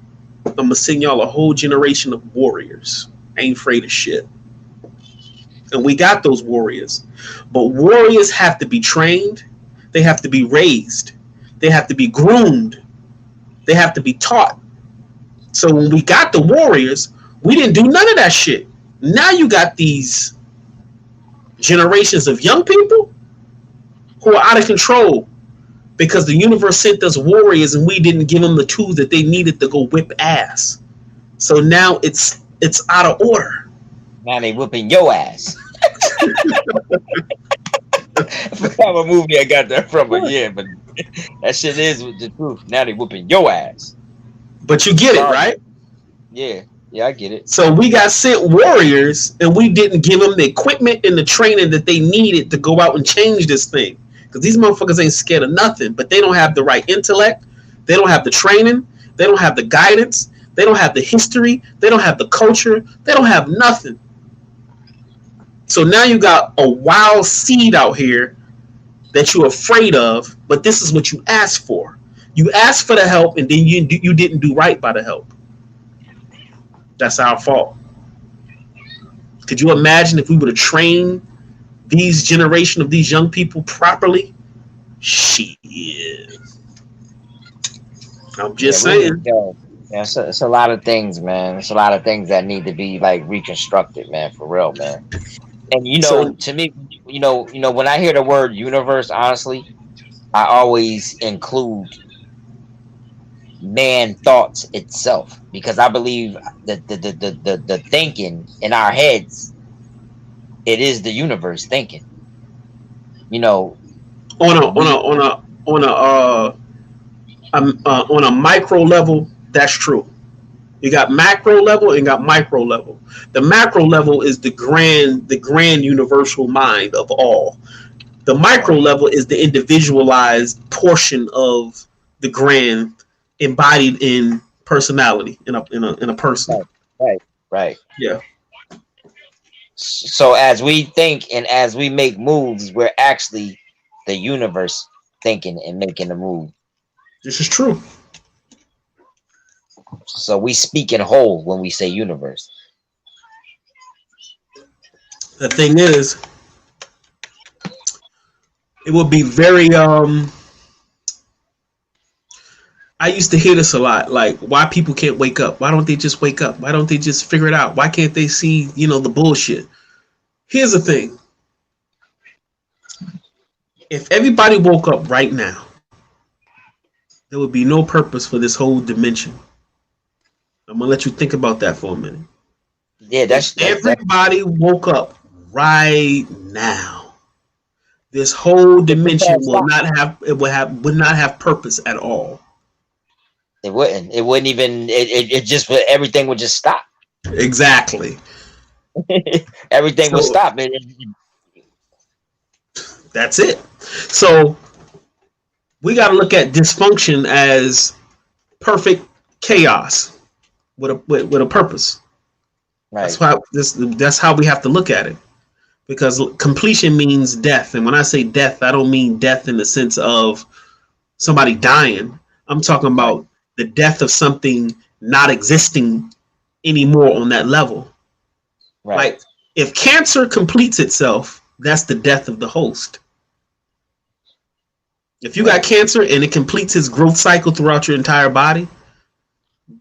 I'm gonna send y'all a whole generation of warriors. Ain't afraid of shit. And we got those warriors. But warriors have to be trained. They have to be raised. They have to be groomed. They have to be taught. So when we got the warriors, we didn't do none of that shit. Now you got these generations of young people who are out of control because the universe sent us warriors and we didn't give them the tools that they needed to go whip ass. So now it's out of order. Now they whipping your ass. I forgot what movie I got that from, but yeah, but that shit is the truth. Now they whipping your ass. But you get it, right? Yeah, I get it. So we got sent warriors and we didn't give them the equipment and the training that they needed to go out and change this thing. Because these motherfuckers ain't scared of nothing, but they don't have the right intellect. They don't have the training. They don't have the guidance. They don't have the history. They don't have the culture. They don't have nothing. So now you got a wild seed out here that you're afraid of, but this is what you asked for. You asked for the help, and then you didn't do right by the help. That's our fault. Could you imagine if we would have trained these generation of these young people properly? Shit. I'm just saying. Yeah, it's a lot of things, man. It's a lot of things that need to be like reconstructed, man, for real, man. And you know, to me, you know, when I hear the word universe, honestly, I always include man thoughts itself, because I believe that the thinking in our heads, it is the universe thinking. You know, on a micro level, that's true. You got macro level and got micro level. The macro level is the grand universal mind of all. The micro level is the individualized portion of the grand embodied in personality in a person. Right. Yeah. So as we think and as we make moves, we're actually the universe thinking and making the move. This is true. So we speak in whole when we say universe. The thing is, it would be very I used to hear this a lot, like why people can't wake up. Why don't they just wake up? Why don't they just figure it out? Why can't they see, the bullshit? Here's the thing. If everybody woke up right now, there would be no purpose for this whole dimension. I'm gonna let you think about that for a minute. Yeah, If that's everybody woke up right now, this whole it would dimension all will stop. not have it would not have purpose at all. It wouldn't. It wouldn't even. It just would. Everything would just stop. Exactly. Everything would So stop. that's it. So we got to look at dysfunction as perfect chaos with a purpose. That's Right. why that's how we have to look at it. Because completion means death, and when I say death, I don't mean death in the sense of somebody dying. I'm talking Right. about the death of something not existing anymore on that level. Right. Like if cancer completes itself, that's the death of the host. If you got Right. cancer and it completes its growth cycle throughout your entire body,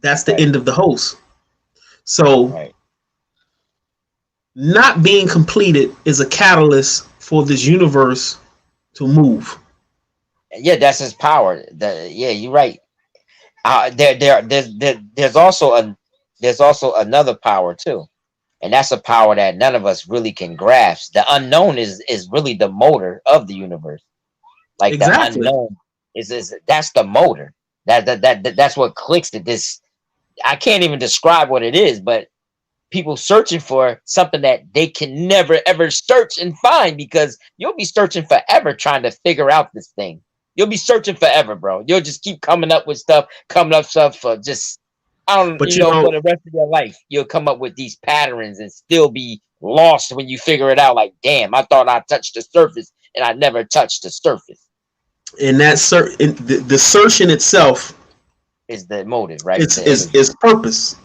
that's the Right. end of the host. So Right. not being completed is a catalyst for this universe to move. Yeah, that's his power. Yeah, you're right. There's also another power too, and that's a power that none of us really can grasp. The unknown is really the motor of the universe. Like the Exactly. unknown is that's the motor. That's what clicks to this. I can't even describe what it is, but people searching for something that they can never ever search and find because you'll be searching forever trying to figure out this thing. You'll be searching forever, bro. You'll just keep coming up with stuff, coming up stuff for just I don't, But you for know, the rest of your life. You'll come up with these patterns and still be lost when you figure it out. Like, damn, I thought I touched the surface and I never touched the surface. in that the search in itself, Is the motive, right? it's The is energy, is purpose.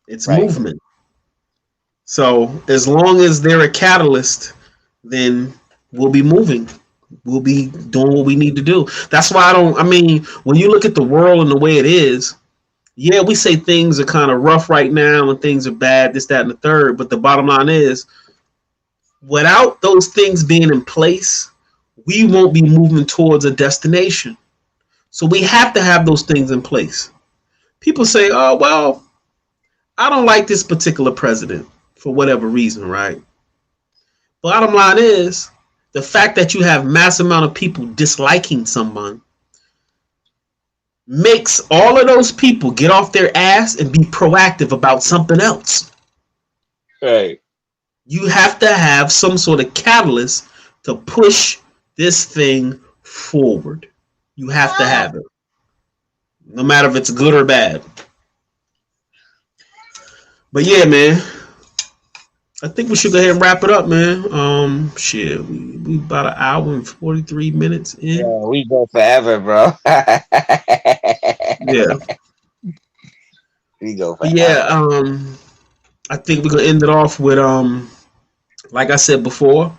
It's right? movement. So as long as they're a catalyst, then we'll be moving. We'll be doing what we need to do. That's why I don't. I mean, when you look at the world and the way it is, yeah, we say things are kind of rough right now and things are bad, this, that, and the third. But the bottom line is, without those things being in place, we won't be moving towards a destination. So we have to have those things in place. People say, oh, well, I don't like this particular president for whatever reason, right? Bottom line is, the fact that you have mass amount of people disliking someone makes all of those people get off their ass and be proactive about something else. Right. You have to have some sort of catalyst to push this thing forward. You have to have it, no matter if it's good or bad. But yeah, man, I think we should go ahead and wrap it up, man. Shit, we about an hour and 43 minutes Yeah, in. we go forever, bro. Yeah, We go but yeah, forever. I think we're gonna end it off with like I said before,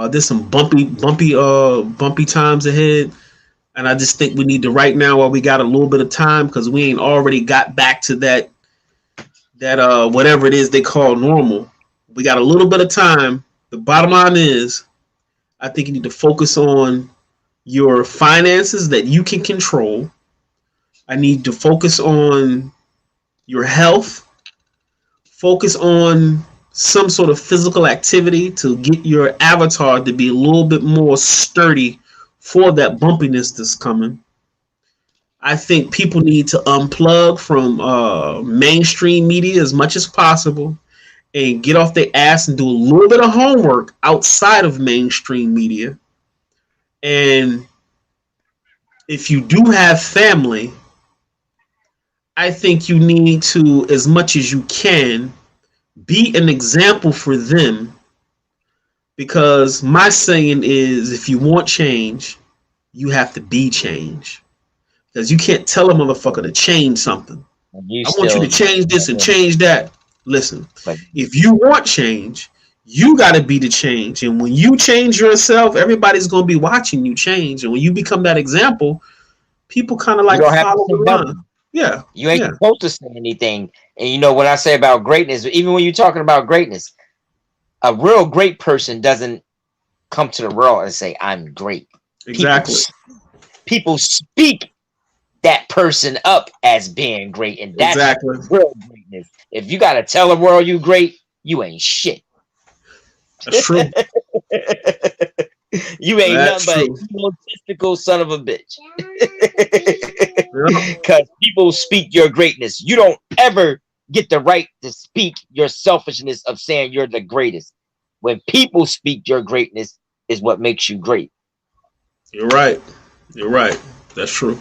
there's some bumpy times ahead, and I just think we need to right now while we got a little bit of time because we ain't already got back to that whatever it is they call normal. We got a little bit of time. The bottom line is, I think you need to focus on your finances that you can control. I need to focus on your health. Focus on some sort of physical activity to get your avatar to be a little bit more sturdy for that bumpiness that's coming. I think people need to unplug from mainstream media as much as possible and get off their ass and do a little bit of homework outside of mainstream media. And if you do have family, I think you need to, as much as you can, be an example for them. Because my saying is, if you want change, you have to be change. Because you can't tell a motherfucker to change something. And you I want you to still, change this and change that. Listen, but if you want change, you got to be the change. And when you change yourself, everybody's going to be watching you change. And when you become that example, people kind of you like don't have to follow say the line. nothing. Yeah, You ain't yeah, supposed to say anything. And you know what I say about greatness, even when you're talking about greatness, a real great person doesn't come to the world and say, I'm great. Exactly. People speak that person up as being great, and that's Exactly. real greatness. If you gotta tell the world you great, you ain't shit. That's true. You ain't That's nothing true. but an egotistical son of a bitch. Yeah. Because people speak your greatness. You don't ever get the right to speak your selfishness of saying you're the greatest. When people speak your greatness is what makes you great. You're right. You're right. That's true.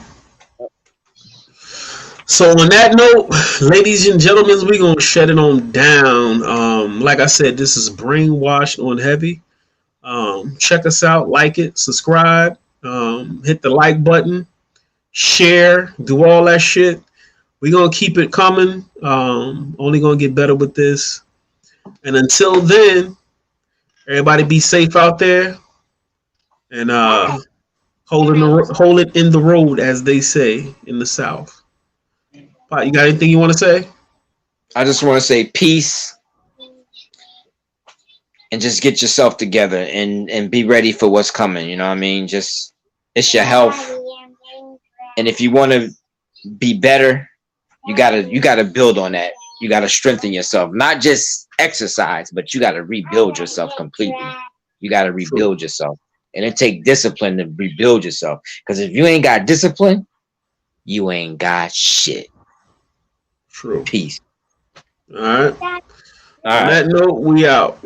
So on that note, ladies and gentlemen, we're gonna shut it on down. Like I said, this is Brainwashed on Heavy. Check us out, like it, subscribe, hit the like button, share, do all that shit. We're gonna keep it coming. Only gonna get better with this. And until then, everybody be safe out there and hold it in the road, as they say in the South. Pot, you got anything you want to say? I just want to say peace and just get yourself together and be ready for what's coming. You know what I mean? Just it's your health. And if you want to be better, you gotta build on that. You gotta strengthen yourself. Not just exercise, but you gotta rebuild yourself completely. You gotta True. rebuild yourself. And it take discipline to rebuild yourself. Because if you ain't got discipline, you ain't got shit. True. Peace. All right. All On right. that note, we out.